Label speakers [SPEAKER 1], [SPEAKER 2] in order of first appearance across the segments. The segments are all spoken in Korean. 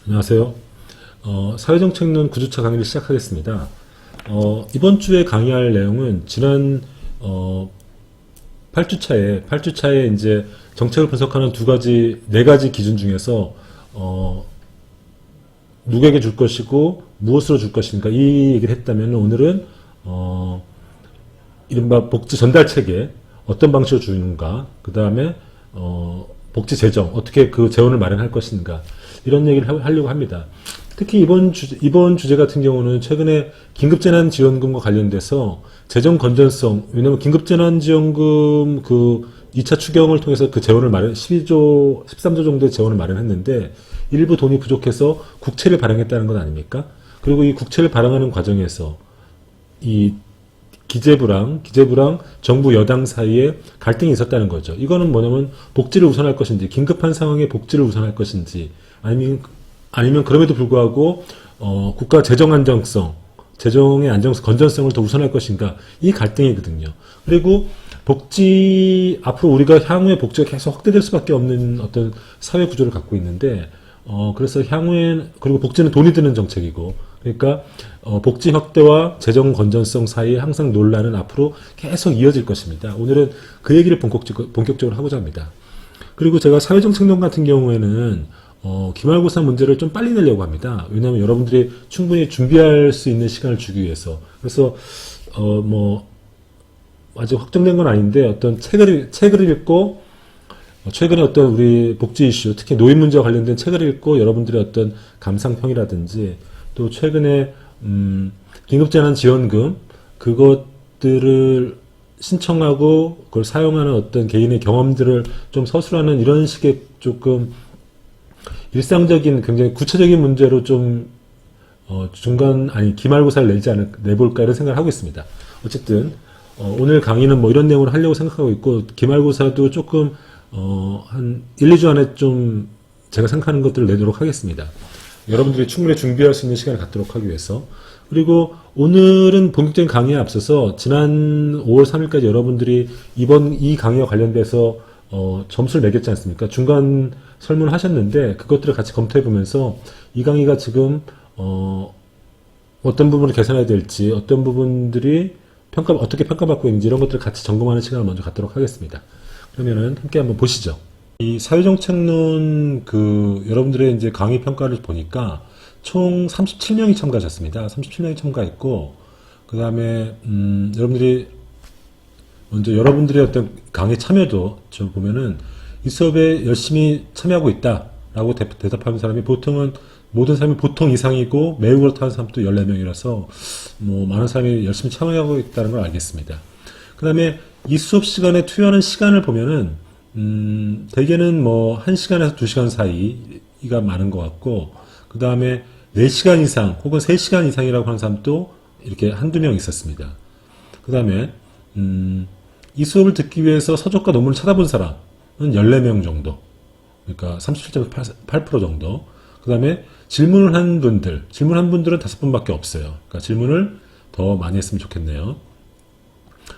[SPEAKER 1] 안녕하세요. 사회정책론 9주차 강의를 시작하겠습니다. 이번 주에 강의할 내용은 지난 8주차에 이제 정책을 분석하는 네 가지 기준 중에서 누구에게 줄 것이고 무엇으로 줄 것인가 이 얘기를 했다면, 오늘은 이른바 복지 전달 체계 어떤 방식으로 주는가, 그 다음에 복지 재정 어떻게 그 재원을 마련할 것인가, 이런 얘기를 하려고 합니다. 특히 이번 주제 같은 경우는 최근에 긴급재난지원금과 관련돼서 재정 건전성, 왜냐면 긴급재난지원금 그 2차 추경을 통해서 그 재원을 13조 정도의 재원을 마련했는데 일부 돈이 부족해서 국채를 발행했다는 것 아닙니까? 그리고 이 국채를 발행하는 과정에서 이 기재부랑 정부 여당 사이에 갈등이 있었다는 거죠. 이거는 뭐냐면 복지를 우선할 것인지, 긴급한 상황에 복지를 우선할 것인지, 아니면 그럼에도 불구하고 국가 재정의 안정성, 건전성을 더 우선할 것인가, 이 갈등이거든요. 그리고 앞으로 우리가 향후에 복지가 계속 확대될 수밖에 없는 어떤 사회 구조를 갖고 있는데, 그래서 그리고 복지는 돈이 드는 정책이고, 그러니까 복지 확대와 재정 건전성 사이에 항상 논란은 앞으로 계속 이어질 것입니다. 오늘은 그 얘기를 본격적으로 하고자 합니다. 그리고 제가 사회정책론 같은 경우에는 기말고사 문제를 좀 빨리 내려고 합니다. 왜냐하면 여러분들이 충분히 준비할 수 있는 시간을 주기 위해서. 그래서 아직 확정된 건 아닌데, 어떤 책을 읽고, 최근에 어떤 우리 복지 이슈, 특히 노인 문제와 관련된 책을 읽고 여러분들의 어떤 감상평이라든지, 또 최근에 긴급재난지원금 그것들을 신청하고 그걸 사용하는 어떤 개인의 경험들을 좀 서술하는 이런 식의 조금 일상적인 굉장히 구체적인 문제로 좀 기말고사를 내볼까 이런 생각을 하고 있습니다. 어쨌든 오늘 강의는 이런 내용을 하려고 생각하고 있고, 기말고사도 조금 한 1, 2주 안에 좀 제가 생각하는 것들을 내도록 하겠습니다. 여러분들이 충분히 준비할 수 있는 시간을 갖도록 하기 위해서. 그리고 오늘은 본격적인 강의에 앞서서 지난 5월 3일까지 여러분들이 이 강의와 관련돼서 점수를 매겼지 않습니까? 중간 설문을 하셨는데 그것들을 같이 검토해 보면서 이 강의가 지금 어떤 부분을 개선해야 될지, 어떤 부분들이 어떻게 평가받고 있는지, 이런 것들을 같이 점검하는 시간을 먼저 갖도록 하겠습니다. 그러면은 함께 한번 보시죠. 이 사회정책론 여러분들의 이제 강의 평가를 보니까 총 37명이 참가하셨습니다. 37명이 참가했고, 그 다음에 여러분들이 먼저 여러분들의 어떤 강의 참여도 좀 보면은 이 수업에 열심히 참여하고 있다라고 대답하는 사람이 모든 사람이 보통 이상이고, 매우 그렇다는 사람도 14명이라서 많은 사람이 열심히 참여하고 있다는 걸 알겠습니다. 그 다음에 이 수업 시간에 투여하는 시간을 보면은 대개는 1시간에서 2시간 사이가 많은 것 같고, 그 다음에 4시간 이상 혹은 3시간 이상이라고 하는 사람도 이렇게 한두 명 있었습니다. 그 다음에 이 수업을 듣기 위해서 서적과 논문을 찾아본 사람은 14명 정도, 그러니까 37.8% 정도. 그 다음에 질문을 한 분들은 5분밖에 없어요. 그러니까 질문을 더 많이 했으면 좋겠네요.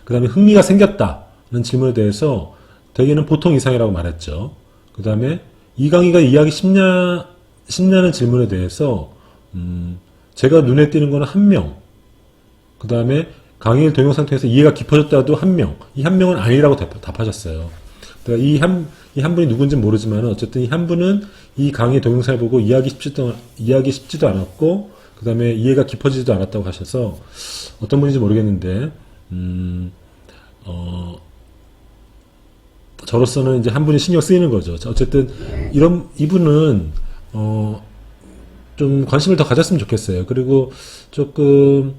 [SPEAKER 1] 그 다음에 흥미가 생겼다는 질문에 대해서 대개는 보통 이상이라고 말했죠. 그 다음에 이 강의가 이해하기 쉽냐는 질문에 대해서 제가 눈에 띄는 거는 1명, 그 다음에 강의를 동영 상태에서 이해가 깊어졌다도 1명, 이 1명은 아니라고 답하셨어요. 그러니까 이 한 분이 누군지는 모르지만 어쨌든 이 한 분은 이 강의 동영상을 보고 이해하기 쉽지도 않았고, 그 다음에 이해가 깊어지지도 않았다고 하셔서 어떤 분인지 모르겠는데 저로서는 이제 한 분이 신경 쓰이는 거죠. 어쨌든 이분은 좀 관심을 더 가졌으면 좋겠어요. 그리고 조금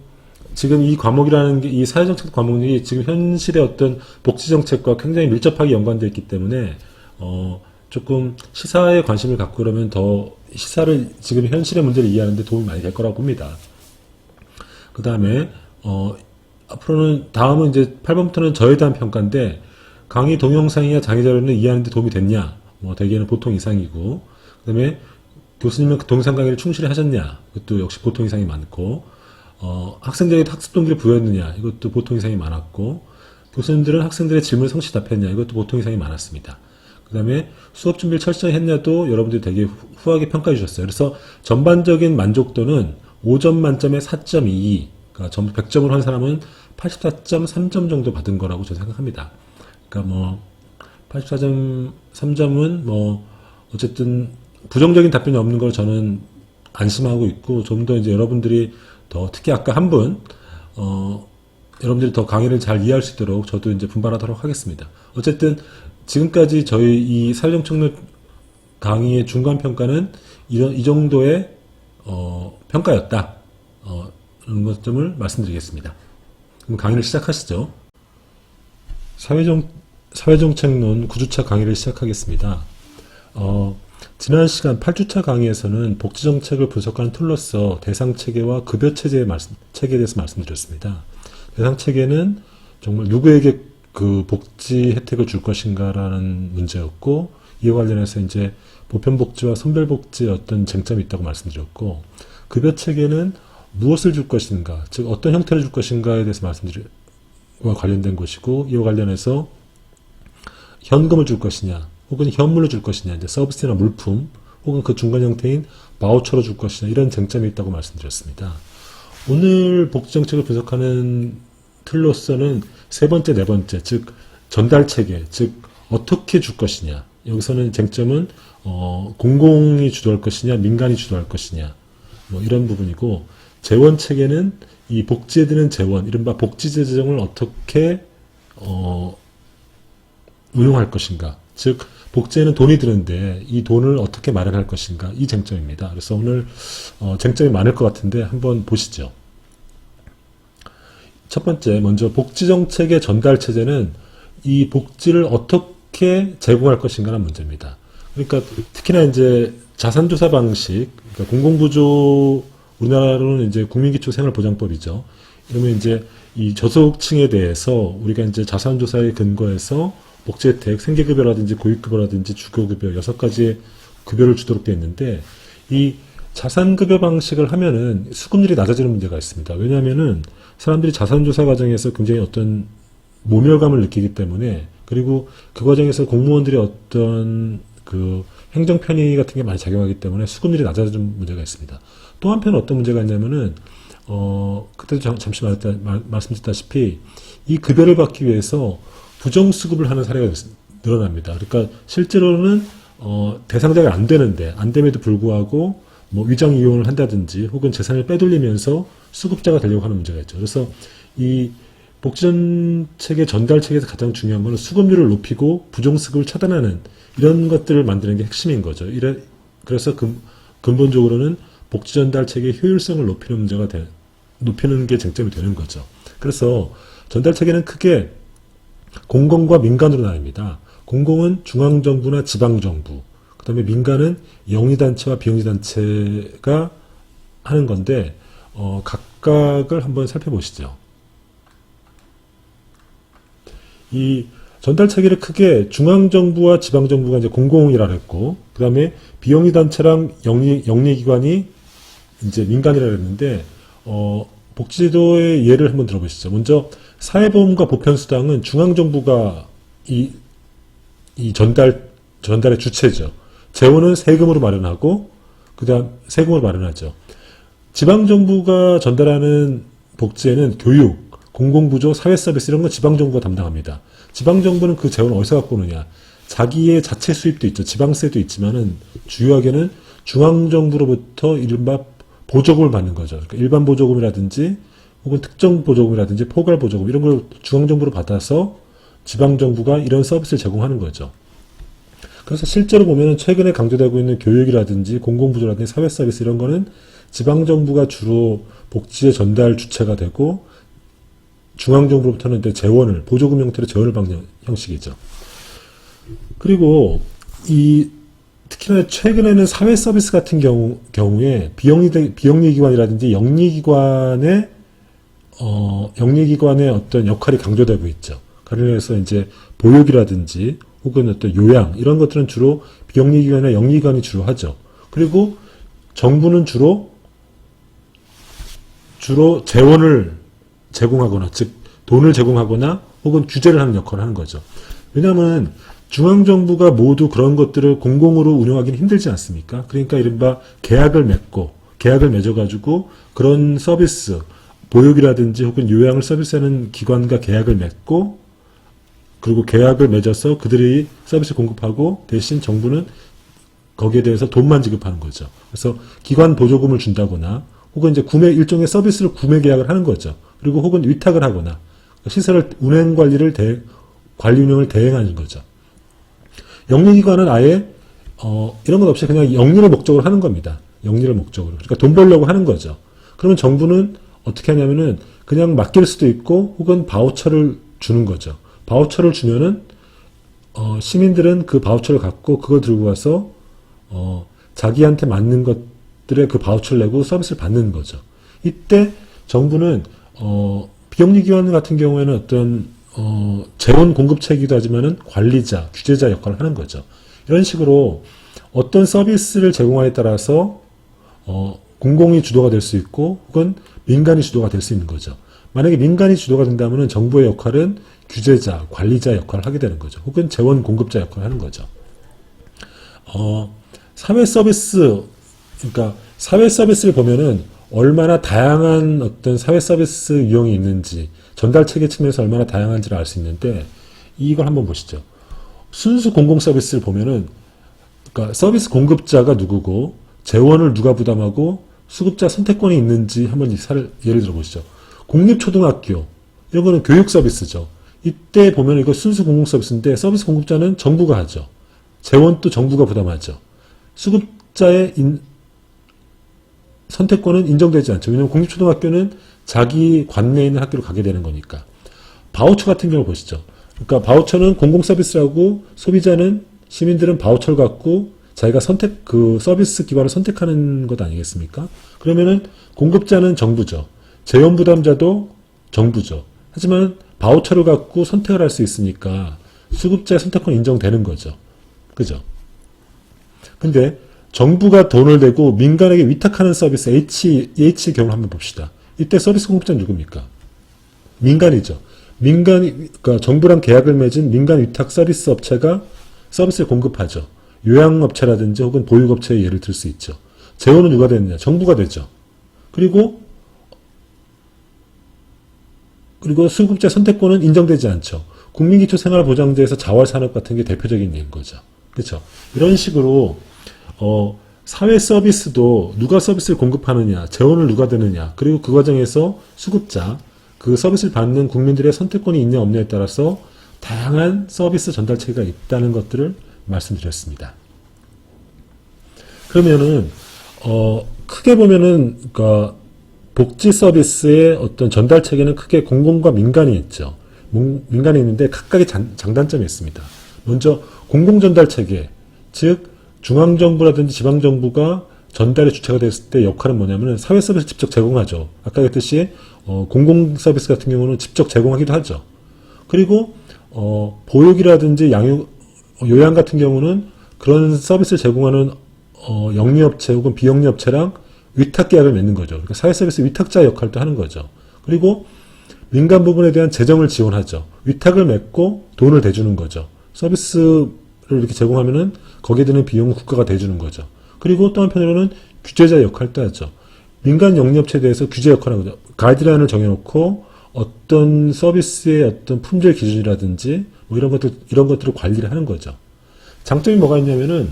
[SPEAKER 1] 지금 이 과목이라는 게, 이 사회정책 과목이 지금 현실의 어떤 복지정책과 굉장히 밀접하게 연관되어 있기 때문에 조금 시사에 관심을 갖고 그러면 더 시사를, 지금 현실의 문제를 이해하는 데 도움이 많이 될 거라고 봅니다. 그 다음에 다음은 이제 8번부터는 저에 대한 평가인데, 강의 동영상이나 장의자료는 이해하는 데 도움이 됐냐? 대개는 보통 이상이고, 그 다음에 교수님은 그 동영상 강의를 충실히 하셨냐? 그것도 역시 보통 이상이 많고, 학생들에게 학습 동기를 부여했느냐? 이것도 보통 이상이 많았고, 교수님들은 학생들의 질문에 성실히 답했냐? 이것도 보통 이상이 많았습니다. 그 다음에 수업 준비를 철저히 했냐도 여러분들이 되게 후하게 평가해 주셨어요. 그래서 전반적인 만족도는 5점 만점에 4.22, 그러니까 전부 100점을 한 사람은 84.3점 정도 받은 거라고 저는 생각합니다. 그러니까 뭐 84.3점은 뭐 어쨌든 부정적인 답변이 없는 걸 저는 안심하고 있고, 좀 더 이제 여러분들이 더, 특히 아까 한 분, 여러분들이 더 강의를 잘 이해할 수 있도록 저도 이제 분발하도록 하겠습니다. 어쨌든 지금까지 저희 이 사회정책론 강의의 중간 평가는 이 정도의 평가였다. 이런 것점을 말씀드리겠습니다. 그럼 강의를 시작하시죠. 사회정책론 9주차 강의를 시작하겠습니다. 지난 시간 8주차 강의에서는 복지정책을 분석하는 툴로서 대상체계와 급여체계에 대해서 말씀드렸습니다. 대상체계는 정말 누구에게 그 복지 혜택을 줄 것인가라는 문제였고, 이와 관련해서 이제 보편복지와 선별복지의 어떤 쟁점이 있다고 말씀드렸고, 급여체계는 무엇을 줄 것인가, 즉 어떤 형태를 줄 것인가에 대해서 와 관련된 것이고, 이와 관련해서 현금을 줄 것이냐, 혹은 현물로 줄 것이냐, 이제 서비스나 물품, 혹은 그 중간 형태인 바우처로 줄 것이냐, 이런 쟁점이 있다고 말씀드렸습니다. 오늘 복지정책을 분석하는 틀로서는 세 번째, 네 번째, 즉 전달체계, 즉 어떻게 줄 것이냐, 여기서는 쟁점은 공공이 주도할 것이냐, 민간이 주도할 것이냐, 뭐 이런 부분이고, 재원체계는 이 복지에 드는 재원, 이른바 복지재 재정을 어떻게 운용할 것인가, 즉 복지에는 돈이 드는데 이 돈을 어떻게 마련할 것인가, 이 쟁점입니다. 그래서 오늘 쟁점이 많을 것 같은데 한번 보시죠. 첫 번째, 먼저 복지정책의 전달체제는 이 복지를 어떻게 제공할 것인가라는 문제입니다. 그러니까 특히나 이제 자산조사 방식, 그러니까 공공부조, 우리나라로는 이제 국민기초생활보장법이죠. 이러면 이제 이 저소득층에 대해서 우리가 이제 자산조사에 근거해서 복지혜택, 생계급여라든지 고육급여라든지 주거급여 6가지의 급여를 주도록 되어 있는데, 이 자산급여 방식을 하면은 수급률이 낮아지는 문제가 있습니다. 왜냐하면은 사람들이 자산조사 과정에서 굉장히 어떤 모멸감을 느끼기 때문에, 그리고 그 과정에서 공무원들이 어떤 그 행정 편의 같은 게 많이 작용하기 때문에 수급률이 낮아지는 문제가 있습니다. 또 한편 어떤 문제가 있냐면은 그때도 잠시 말씀드렸다시피 이 급여를 받기 위해서 부정수급을 하는 사례가 늘어납니다. 그러니까 실제로는 대상자가 안 됨에도 불구하고 뭐 위장 이용을 한다든지 혹은 재산을 빼돌리면서 수급자가 되려고 하는 문제가 있죠. 그래서 이 복지정책의 전달책에서 가장 중요한 것은 수급률을 높이고 부정수급을 차단하는 이런 것들을 만드는 게 핵심인 거죠. 그래서 근본적으로는 복지전달책의 효율성을 높이는 게 쟁점이 되는 거죠. 그래서 전달체계는 크게 공공과 민간으로 나뉩니다. 공공은 중앙정부나 지방정부, 그 다음에 민간은 영리단체와 비영리단체가 하는 건데, 각각을 한번 살펴보시죠. 이 전달체계를 크게 중앙정부와 지방정부가 이제 공공이라 했고, 그 다음에 비영리단체랑 영리기관이 이제 민간이라 했는데, 복지제도의 예를 한번 들어보시죠. 먼저 사회보험과 보편수당은 중앙정부가 이 전달의 주체죠. 재원은 세금으로 마련하고, 그 다음 세금으로 마련하죠. 지방정부가 전달하는 복지에는 교육, 공공부조, 사회서비스 이런 건 지방정부가 담당합니다. 지방정부는 그 재원을 어디서 갖고 오느냐. 자기의 자체 수입도 있죠. 지방세도 있지만은 주요하게는 중앙정부로부터 이른바 보조금을 받는 거죠. 그러니까 일반 보조금이라든지 혹은 특정 보조금이라든지 포괄 보조금 이런 걸 중앙정부로 받아서 지방정부가 이런 서비스를 제공하는 거죠. 그래서 실제로 보면 최근에 강조되고 있는 교육이라든지 공공부조라든지 사회서비스 이런 거는 지방정부가 주로 복지의 전달 주체가 되고 중앙정부로부터는 이제 재원을, 보조금 형태로 재원을 받는 형식이죠. 그리고 특히나 최근에는 사회서비스 같은 경우에 비영리기관이라든지 영리기관의 어떤 역할이 강조되고 있죠. 관련해서 이제 보육이라든지 혹은 어떤 요양 이런 것들은 주로 비영리기관이나 영리기관이 주로 하죠. 그리고 정부는 주로 재원을 제공하거나, 즉 돈을 제공하거나 혹은 규제를 하는 역할을 하는 거죠. 왜냐하면 중앙정부가 모두 그런 것들을 공공으로 운영하기는 힘들지 않습니까? 그러니까 이른바 계약을 맺어가지고 그런 서비스, 보육이라든지 혹은 요양을 서비스하는 기관과 계약을 맺고, 그리고 계약을 맺어서 그들이 서비스 공급하고 대신 정부는 거기에 대해서 돈만 지급하는 거죠. 그래서 기관 보조금을 준다거나 혹은 이제 일종의 서비스를 구매 계약을 하는 거죠. 그리고 혹은 위탁을 하거나 시설을 관리 운영을 대행하는 거죠. 영리기관은 아예 이런 것 없이 그냥 영리를 목적으로 하는 겁니다. 영리를 목적으로. 그러니까 돈 벌려고 하는 거죠. 그러면 정부는 어떻게 하냐면은 그냥 맡길 수도 있고 혹은 바우처를 주는 거죠. 바우처를 주면은 시민들은 그 바우처를 갖고 그걸 들고 가서 자기한테 맞는 것들의 그 바우처를 내고 서비스를 받는 거죠. 이때 정부는 비영리기관 같은 경우에는 어떤 재원 공급체이기도 하지만은 관리자, 규제자 역할을 하는 거죠. 이런 식으로 어떤 서비스를 제공하에 따라서 공공이 주도가 될 수 있고 혹은 민간이 주도가 될 수 있는 거죠. 만약에 민간이 주도가 된다면 정부의 역할은 규제자, 관리자 역할을 하게 되는 거죠. 혹은 재원 공급자 역할을 하는 거죠. 사회 서비스, 그러니까 사회 서비스를 보면은 얼마나 다양한 어떤 사회 서비스 유형이 있는지, 전달 체계 측면에서 얼마나 다양한지를 알 수 있는데, 이걸 한번 보시죠. 순수 공공 서비스를 보면은, 그러니까 서비스 공급자가 누구고, 재원을 누가 부담하고, 수급자 선택권이 있는지 한번 예를 들어 보시죠. 공립초등학교, 이런 거는 교육 서비스죠. 이때 보면 이거 순수 공공 서비스인데, 서비스 공급자는 정부가 하죠. 재원도 정부가 부담하죠. 수급자의 선택권은 인정되지 않죠. 왜냐하면 공립초등학교는 자기 관내에 있는 학교로 가게 되는 거니까. 바우처 같은 경우 보시죠. 그러니까 바우처는 공공 서비스라고 소비자는, 시민들은 바우처를 갖고 자기가 그 서비스 기관을 선택하는 것 아니겠습니까? 그러면은 공급자는 정부죠. 재원 부담자도 정부죠. 하지만 바우처를 갖고 선택을 할 수 있으니까 수급자의 선택권이 인정되는 거죠. 그죠? 근데 정부가 돈을 내고 민간에게 위탁하는 서비스 H의 경우를 한번 봅시다. 이때 서비스 공급자는 누굽니까? 민간이죠. 그러니까 정부랑 계약을 맺은 민간 위탁 서비스 업체가 서비스를 공급하죠. 요양업체라든지 혹은 보육업체의 예를 들 수 있죠. 재원은 누가 되느냐? 정부가 되죠. 그리고 수급자 선택권은 인정되지 않죠. 국민기초생활보장제에서 자활산업 같은 게 대표적인 예인 거죠. 그렇죠? 이런 식으로 사회 서비스도 누가 서비스를 공급하느냐, 재원을 누가 되느냐, 그리고 그 과정에서 수급자, 그 서비스를 받는 국민들의 선택권이 있냐 없냐에 따라서 다양한 서비스 전달 체계가 있다는 것들을 말씀드렸습니다. 그러면은 크게 보면은 그러니까 복지 서비스의 어떤 전달 체계는 크게 공공과 민간이 있죠. 민간이 있는데 각각의 장단점이 있습니다. 먼저 공공 전달 체계, 즉 중앙정부라든지 지방정부가 전달의 주체가 됐을 때 역할은 뭐냐면은 사회 서비스 직접 제공하죠. 아까 했듯이 공공 서비스 같은 경우는 직접 제공하기도 하죠. 그리고 보육이라든지 요양 같은 경우는 그런 서비스를 제공하는 영리업체 혹은 비영리업체랑 위탁 계약을 맺는 거죠. 그러니까 사회 서비스 위탁자 역할도 하는 거죠. 그리고 민간 부분에 대한 재정을 지원하죠. 위탁을 맺고 돈을 대주는 거죠. 서비스를 이렇게 제공하면은 거기에 드는 비용을 국가가 대주는 거죠. 그리고 또 한편으로는 규제자 역할도 하죠. 민간 영리업체에 대해서 규제 역할을 하는 거죠. 가이드라인을 정해놓고 어떤 서비스의 어떤 품질 기준이라든지 뭐 이런 것들을 관리를 하는 거죠. 장점이 뭐가 있냐면은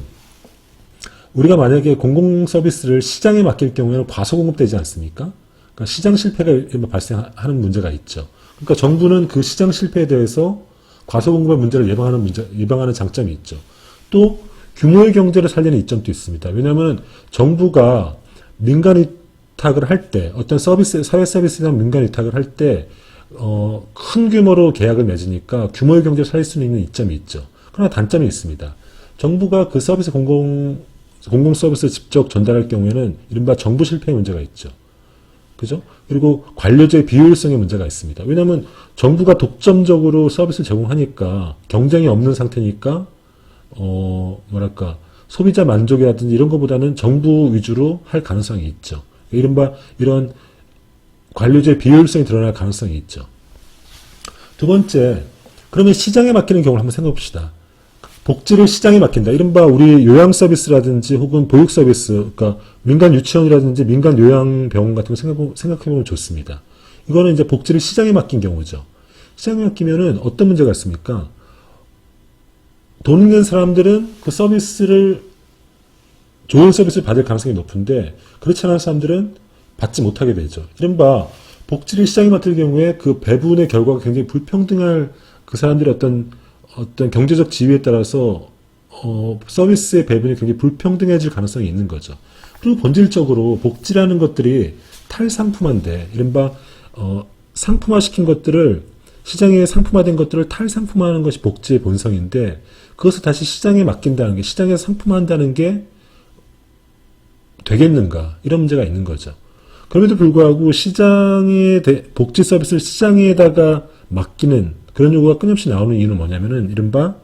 [SPEAKER 1] 우리가 만약에 공공 서비스를 시장에 맡길 경우에는 과소공급되지 않습니까? 그러니까 시장 실패가 발생하는 문제가 있죠. 그러니까 정부는 그 시장 실패에 대해서 과소공급의 문제를 예방하는 장점이 있죠. 또 규모의 경제를 살리는 이점도 있습니다. 왜냐하면 정부가 민간 위탁을 할 때 어떤 서비스, 사회 서비스나 민간 위탁을 할 때 큰 규모로 계약을 맺으니까 규모의 경제를 살릴 수 있는 이점이 있죠. 그러나 단점이 있습니다. 정부가 그 서비스 공공 서비스를 직접 전달할 경우에는 이른바 정부 실패의 문제가 있죠. 그죠? 그리고 관료제의 비효율성의 문제가 있습니다. 왜냐하면 정부가 독점적으로 서비스를 제공하니까 경쟁이 없는 상태니까 소비자 만족이라든지 이런 것보다는 정부 위주로 할 가능성이 있죠. 이른바 이런 관료제의 비효율성이 드러날 가능성이 있죠. 두 번째, 그러면 시장에 맡기는 경우를 한번 생각해 봅시다. 복지를 시장에 맡긴다. 이른바 우리 요양 서비스라든지 혹은 보육 서비스, 그러니까 민간 유치원이라든지 민간 요양병원 같은 거 생각해보면 좋습니다. 이거는 이제 복지를 시장에 맡긴 경우죠. 시장에 맡기면은 어떤 문제가 있습니까? 돈 있는 사람들은 그 서비스를, 좋은 서비스를 받을 가능성이 높은데, 그렇지 않은 사람들은 받지 못하게 되죠. 이른바 복지를 시장에 맡을 경우에 그 배분의 결과가 굉장히 불평등할, 그 사람들의 어떤 경제적 지위에 따라서 서비스의 배분이 굉장히 불평등해질 가능성이 있는 거죠. 그리고 본질적으로 복지라는 것들이 탈상품화인데, 이른바 상품화시킨 것들을, 시장에 상품화된 것들을 탈상품화하는 것이 복지의 본성인데, 그것을 다시 시장에 맡긴다는 게, 시장에서 상품화한다는 게 되겠는가, 이런 문제가 있는 거죠. 그럼에도 불구하고 복지 서비스를 시장에다가 맡기는 그런 요구가 끊임없이 나오는 이유는 뭐냐면은 이른바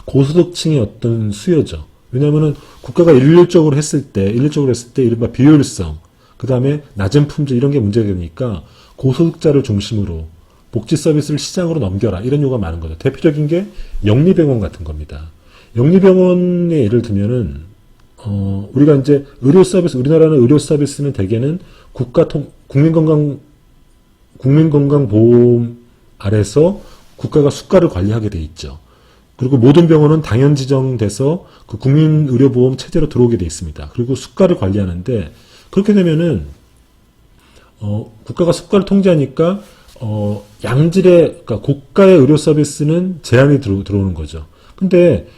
[SPEAKER 1] 고소득층의 어떤 수요죠. 왜냐하면은 국가가 일률적으로 했을 때 이른바 비효율성, 그 다음에 낮은 품질 이런 게 문제가 되니까 고소득자를 중심으로 복지 서비스를 시장으로 넘겨라, 이런 요구가 많은 거죠. 대표적인 게 영리병원 같은 겁니다. 영리병원의 예를 들면은 우리가 이제 의료 서비스, 우리나라는 의료 서비스는 대개는 국민건강보험 아래서 국가가 수가를 관리하게 돼 있죠. 그리고 모든 병원은 당연 지정돼서 그 국민의료보험 체제로 들어오게 돼 있습니다. 그리고 수가를 관리하는데, 그렇게 되면은 국가가 수가를 통제하니까 양질의, 그러니까 고가의 의료 서비스는 제한이 들어오는 거죠. 근데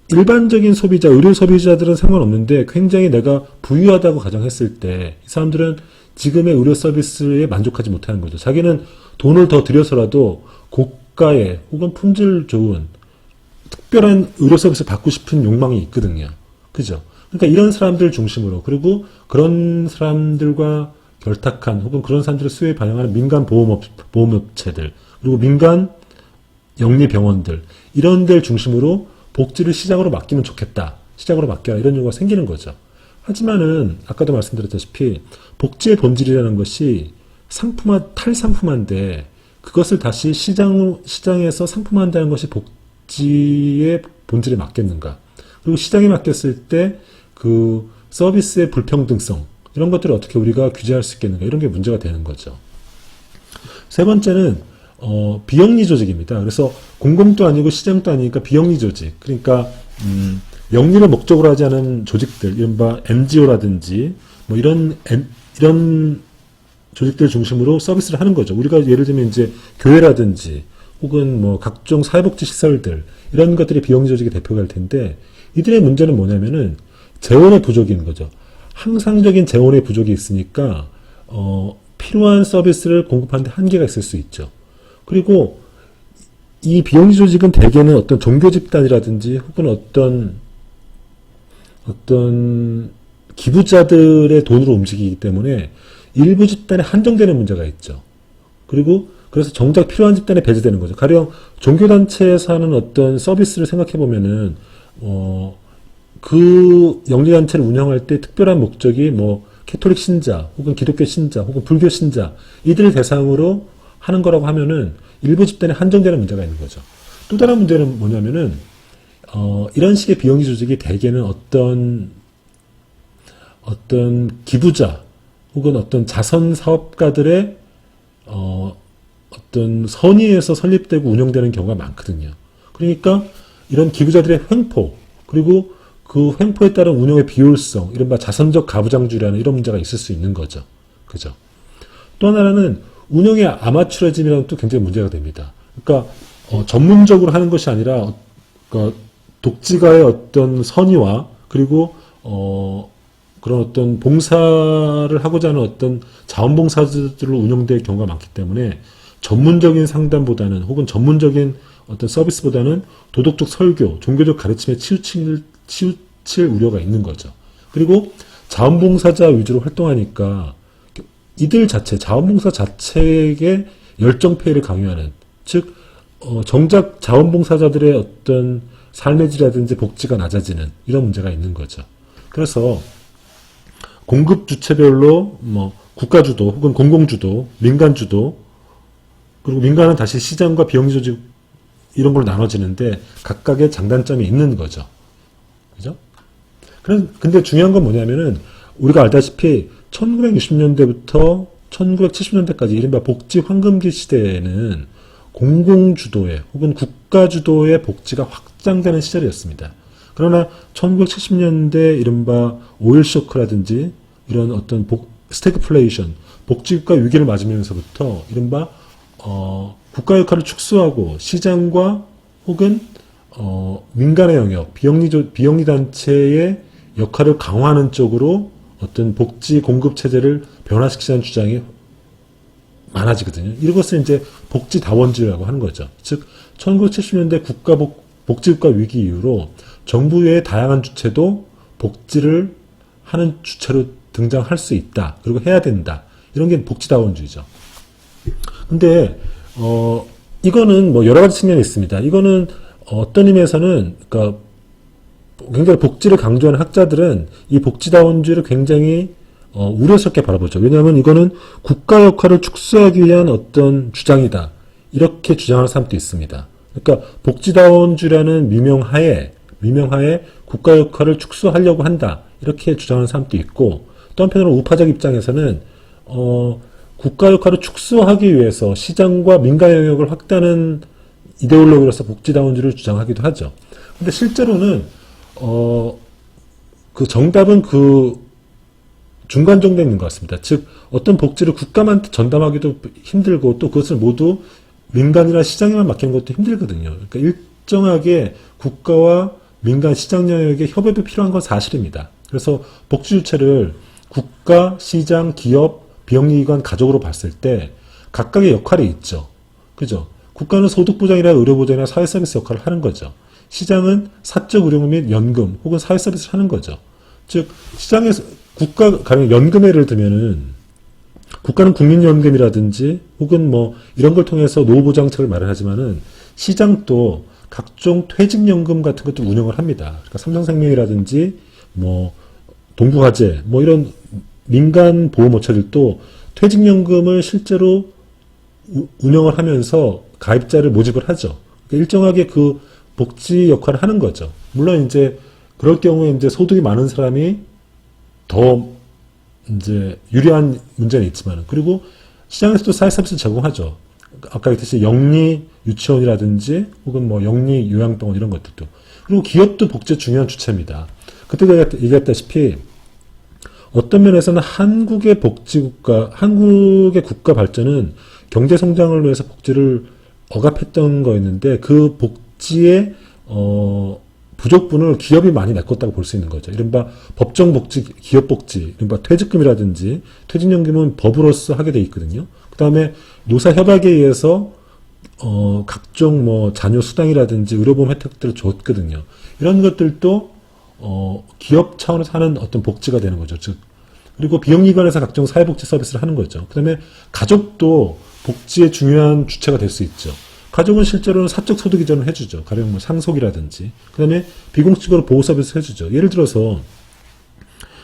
[SPEAKER 1] 일반적인 소비자, 의료 소비자들은 상관없는데 굉장히 내가 부유하다고 가정했을 때 이 사람들은 지금의 의료 서비스에 만족하지 못하는 거죠. 자기는 돈을 더 들여서라도 고가의 혹은 품질 좋은 특별한 의료 서비스를 받고 싶은 욕망이 있거든요. 그죠? 그러니까 이런 사람들 중심으로, 그리고 그런 사람들과 결탁한 혹은 그런 사람들의 수요에 반영하는 민간 보험업체들, 그리고 민간 영리병원들, 이런 데를 중심으로 복지를 시장으로 맡기면 좋겠다, 시장으로 맡겨라, 이런 요구가 생기는 거죠. 하지만은 아까도 말씀드렸다시피 복지의 본질이라는 것이 탈상품화인데, 그것을 다시 시장에서 상품화한다는 것이 복지의 본질에 맞겠는가? 그리고 시장에 맡겼을 때 그 서비스의 불평등성, 이런 것들을 어떻게 우리가 규제할 수 있겠는가, 이런 게 문제가 되는 거죠. 세 번째는 비영리 조직입니다. 그래서 공공도 아니고 시장도 아니니까 비영리 조직. 그러니까 영리를 목적으로 하지 않은 조직들, 이른바 NGO라든지 뭐 이런 조직들 중심으로 서비스를 하는 거죠. 우리가 예를 들면 이제 교회라든지 혹은 뭐 각종 사회복지 시설들, 이런 것들이 비영리 조직의 대표가 될 텐데, 이들의 문제는 뭐냐면은 재원의 부족인 거죠. 항상적인 재원의 부족이 있으니까 필요한 서비스를 공급하는 데 한계가 있을 수 있죠. 그리고 이 비영리 조직은 대개는 어떤 종교 집단이라든지 혹은 어떤 기부자들의 돈으로 움직이기 때문에 일부 집단에 한정되는 문제가 있죠. 그리고 그래서 정작 필요한 집단에 배제되는 거죠. 가령 종교단체에서 하는 어떤 서비스를 생각해보면은 그 영리단체를 운영할 때 특별한 목적이 뭐 캐톨릭 신자 혹은 기독교 신자 혹은 불교 신자, 이들을 대상으로 하는 거라고 하면은 일부 집단에 한정되는 문제가 있는 거죠. 또 다른 문제는 뭐냐면은 이런 식의 비영리 조직이 대개는 어떤 기부자 혹은 어떤 자선 사업가들의 어떤 선의에서 설립되고 운영되는 경우가 많거든요. 그러니까 이런 기부자들의 횡포, 그리고 그 횡포에 따른 운영의 비효율성, 이른바 자선적 가부장주의라는 이런 문제가 있을 수 있는 거죠. 그죠? 또 하나는 운영의 아마추어즘이라는 또 굉장히 문제가 됩니다. 그러니까 전문적으로 하는 것이 아니라 그러니까 독지가의 어떤 선의와 그리고 그런 어떤 봉사를 하고자 하는 어떤 자원봉사자들로 운영될 경우가 많기 때문에 전문적인 상담보다는 혹은 전문적인 어떤 서비스보다는 도덕적 설교, 종교적 가르침에 치우칠 우려가 있는 거죠. 그리고 자원봉사자 위주로 활동하니까 이들 자체, 자원봉사 자체에게 열정페이를 강요하는, 즉 정작 자원봉사자들의 어떤 삶의 질이라든지 복지가 낮아지는 이런 문제가 있는 거죠. 그래서 공급 주체별로 뭐 국가주도 혹은 공공주도, 민간주도, 그리고 민간은 다시 시장과 비영리 조직에 이런 걸로 나눠지는데 각각의 장단점이 있는 거죠. 그죠? 근데 중요한 건 뭐냐면은 우리가 알다시피 1960년대부터 1970년대까지 이른바 복지 황금기 시대에는 공공주도의 혹은 국가주도의 복지가 확장되는 시절이었습니다. 그러나 1970년대 이른바 오일 쇼크라든지 이런 어떤 스태그플레이션, 복지국가 위기를 맞으면서부터 이른바 국가 역할을 축소하고 시장과 혹은 민간의 영역, 비영리 단체의 역할을 강화하는 쪽으로 어떤 복지 공급 체제를 변화시키자는 주장이 많아지거든요. 이것을 이제 복지다원주의라고 하는 거죠. 즉 1970년대 복지국가 위기 이후로 정부의 다양한 주체도 복지를 하는 주체로 등장할 수 있다. 그리고 해야 된다. 이런 게 복지다원주의죠. 근데 이거는 뭐 여러 가지 측면이 있습니다. 이거는 어떤 의미에서는 그러니까 굉장히 복지를 강조하는 학자들은 이 복지다원주의를 굉장히 우려스럽게 바라보죠. 왜냐하면 이거는 국가 역할을 축소하기 위한 어떤 주장이다. 이렇게 주장하는 사람도 있습니다. 그러니까 복지다원주의라는 미명하에 국가 역할을 축소하려고 한다. 이렇게 주장하는 사람도 있고 또 한편으로 우파적 입장에서는 국가 역할을 축소하기 위해서 시장과 민간 영역을 확대하는 이데올로기로서 복지다원주의를 주장하기도 하죠. 근데 실제로는 그 정답은 그 중간 정도에 있는 것 같습니다. 즉 어떤 복지를 국가만 전담하기도 힘들고 또 그것을 모두 민간이나 시장에만 맡기는 것도 힘들거든요. 그러니까 일정하게 국가와 민간 시장 영역의 협업이 필요한 건 사실입니다. 그래서 복지 주체를 국가, 시장, 기업, 비영리기관, 가족으로 봤을 때 각각의 역할이 있죠. 그죠? 국가는 소득보장이나 의료보장이나 사회서비스 역할을 하는 거죠. 시장은 사적 의료 및 연금 혹은 사회서비스를 하는 거죠. 즉 시장에서 가령 연금회를 들면은 국가는 국민연금이라든지 혹은 뭐 이런 걸 통해서 노후보장책을 마련하지만은 시장도 각종 퇴직연금 같은 것도 운영을 합니다. 그러니까 삼성생명이라든지 뭐 동부화재 뭐 이런 민간 보험업체들도 퇴직연금을 실제로 운영을 하면서 가입자를 모집을 하죠. 그러니까 일정하게 그 복지 역할을 하는 거죠. 물론 이제 그럴 경우에 이제 소득이 많은 사람이 더 이제 유리한 문제는 있지만 그리고 시장에서도 사회서비스 제공하죠. 아까 얘기했듯이 영리 유치원이라든지 혹은 뭐 영리 요양병원 이런 것들도 그리고 기업도 복지의 중요한 주체입니다. 그때 얘기했다시피 어떤 면에서는 한국의 국가 발전은 경제 성장을 위해서 복지를 억압했던 거였는데 그 복지의 부족분을 기업이 많이 메꿨다고 볼 수 있는 거죠. 이른바 법정복지, 기업복지, 이른바 퇴직금이라든지 퇴직연금은 법으로서 하게 돼 있거든요. 그 다음에 노사협약에 의해서 각종 뭐 자녀 수당이라든지 의료보험 혜택들을 줬거든요. 이런 것들도 기업 차원에서 하는 어떤 복지가 되는 거죠. 즉 그리고 비영리기관에서 각종 사회복지 서비스를 하는 거죠. 그 다음에 가족도 복지의 중요한 주체가 될 수 있죠. 가족은 실제로는 사적 소득 이전을 해주죠. 가령 뭐 상속이라든지. 그 다음에 비공식적으로 보호 서비스 해주죠. 예를 들어서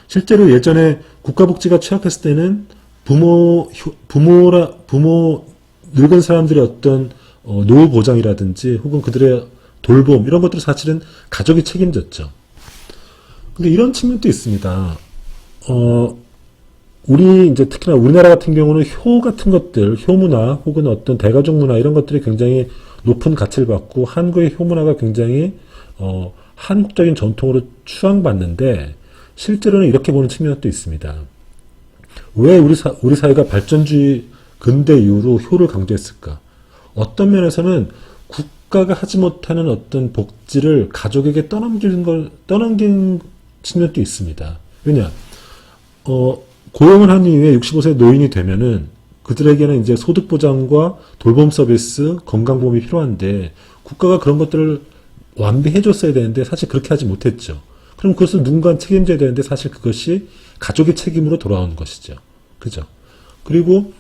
[SPEAKER 1] 실제로 예전에 국가복지가 취약했을 때는 부모 늙은 사람들의 어떤 노후 보장이라든지 혹은 그들의 돌봄 이런 것들을 사실은 가족이 책임졌죠. 근데 이런 측면도 있습니다. 이제 특히나 우리나라 같은 경우는 효 같은 것들, 효문화 혹은 어떤 대가족 문화 이런 것들이 굉장히 높은 가치를 받고 한국의 효문화가 굉장히 한국적인 전통으로 추앙받는데 실제로는 이렇게 보는 측면도 있습니다. 왜 우리 사회가 발전주의 근대 이후로 효를 강조했을까? 어떤 면에서는 국가가 하지 못하는 어떤 복지를 가족에게 떠넘긴 측면도 있습니다. 왜냐? 고용을 한 이후에 65세 노인이 되면은 그들에게는 이제 소득 보장과 돌봄 서비스, 건강보험이 필요한데 국가가 그런 것들을 완비해 줬어야 되는데 사실 그렇게 하지 못했죠. 그럼 그것을 누군가 책임져야 되는데 사실 그것이 가족의 책임으로 돌아오는 것이죠. 그죠? 그리고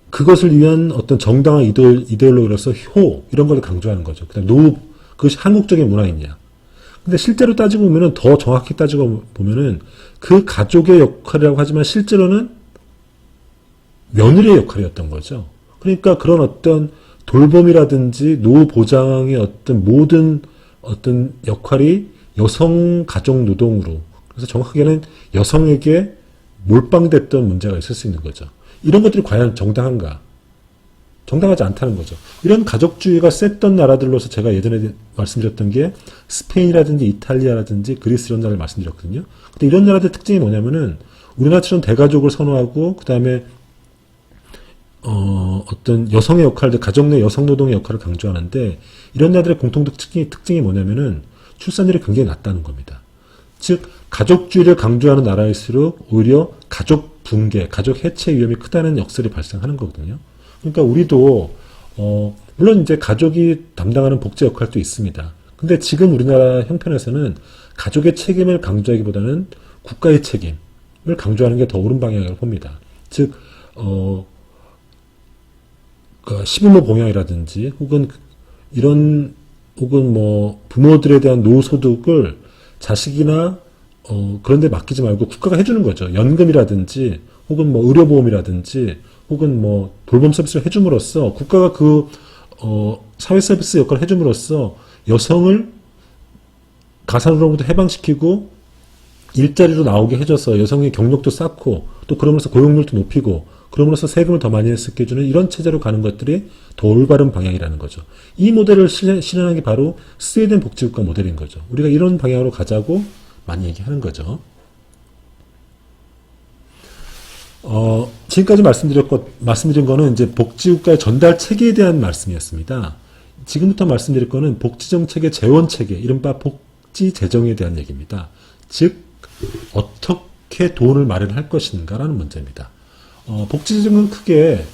[SPEAKER 1] 그것을 위한 어떤 정당한 이데올로기로서 효 이런 걸 강조하는 거죠. 그다음 노후 그것이 한국적인 문화이냐? 근데 실제로 따지고 보면은 더 정확히 따지고 보면은 그 가족의 역할이라고 하지만 실제로는 며느리의 역할이었던 거죠. 그러니까 그런 어떤 돌봄이라든지 노후 보장의 어떤 모든 어떤 역할이 여성 가족 노동으로, 그래서 정확하게는 여성에게 몰빵됐던 문제가 있을 수 있는 거죠. 이런 것들이 과연 정당한가? 정당하지 않다는 거죠. 이런 가족주의가 셌던 나라들로서 제가 예전에 말씀드렸던 게 스페인이라든지 이탈리아라든지 그리스 이런 나라를 말씀드렸거든요. 근데 이런 나라들 특징이 뭐냐면은 우리나라처럼 대가족을 선호하고 그 다음에 어떤 여성의 역할들, 가족 내 여성 노동의 역할을 강조하는데 이런 나라들의 공통 특징이 뭐냐면은 출산율이 굉장히 낮다는 겁니다. 즉 가족주의를 강조하는 나라일수록 오히려 가족 붕괴, 가족 해체 위험이 크다는 역설이 발생하는 거거든요. 그러니까 우리도 물론 이제 가족이 담당하는 복지 역할도 있습니다. 근데 지금 우리나라 형편에서는 가족의 책임을 강조하기보다는 국가의 책임을 강조하는 게 더 옳은 방향이라고 봅니다. 즉 시부모 봉양이라든지 혹은 뭐 부모들에 대한 노소득을 자식이나 그런 데 맡기지 말고 국가가 해주는 거죠. 연금이라든지 혹은 뭐 의료보험이라든지 혹은 뭐 돌봄 서비스를 해줌으로써 국가가 사회 서비스 역할을 해줌으로써 여성을 가산으로부터 해방시키고 일자리로 나오게 해줘서 여성의 경력도 쌓고 또 그러면서 고용률도 높이고 그러면서 세금을 더 많이 쓰게 해주는 이런 체제로 가는 것들이 더 올바른 방향이라는 거죠. 이 모델을 실현하는 게 바로 스웨덴 복지국가 모델인 거죠. 우리가 이런 방향으로 가자고 많이 얘기하는 거죠. 지금까지 말씀드린 거는 이제 복지국가의 전달 체계에 대한 말씀이었습니다. 지금부터 말씀드릴 거는 복지정책의 재원체계, 이른바 복지재정에 대한 얘기입니다. 즉, 어떻게 돈을 마련할 것인가라는 문제입니다. 복지재정은 크게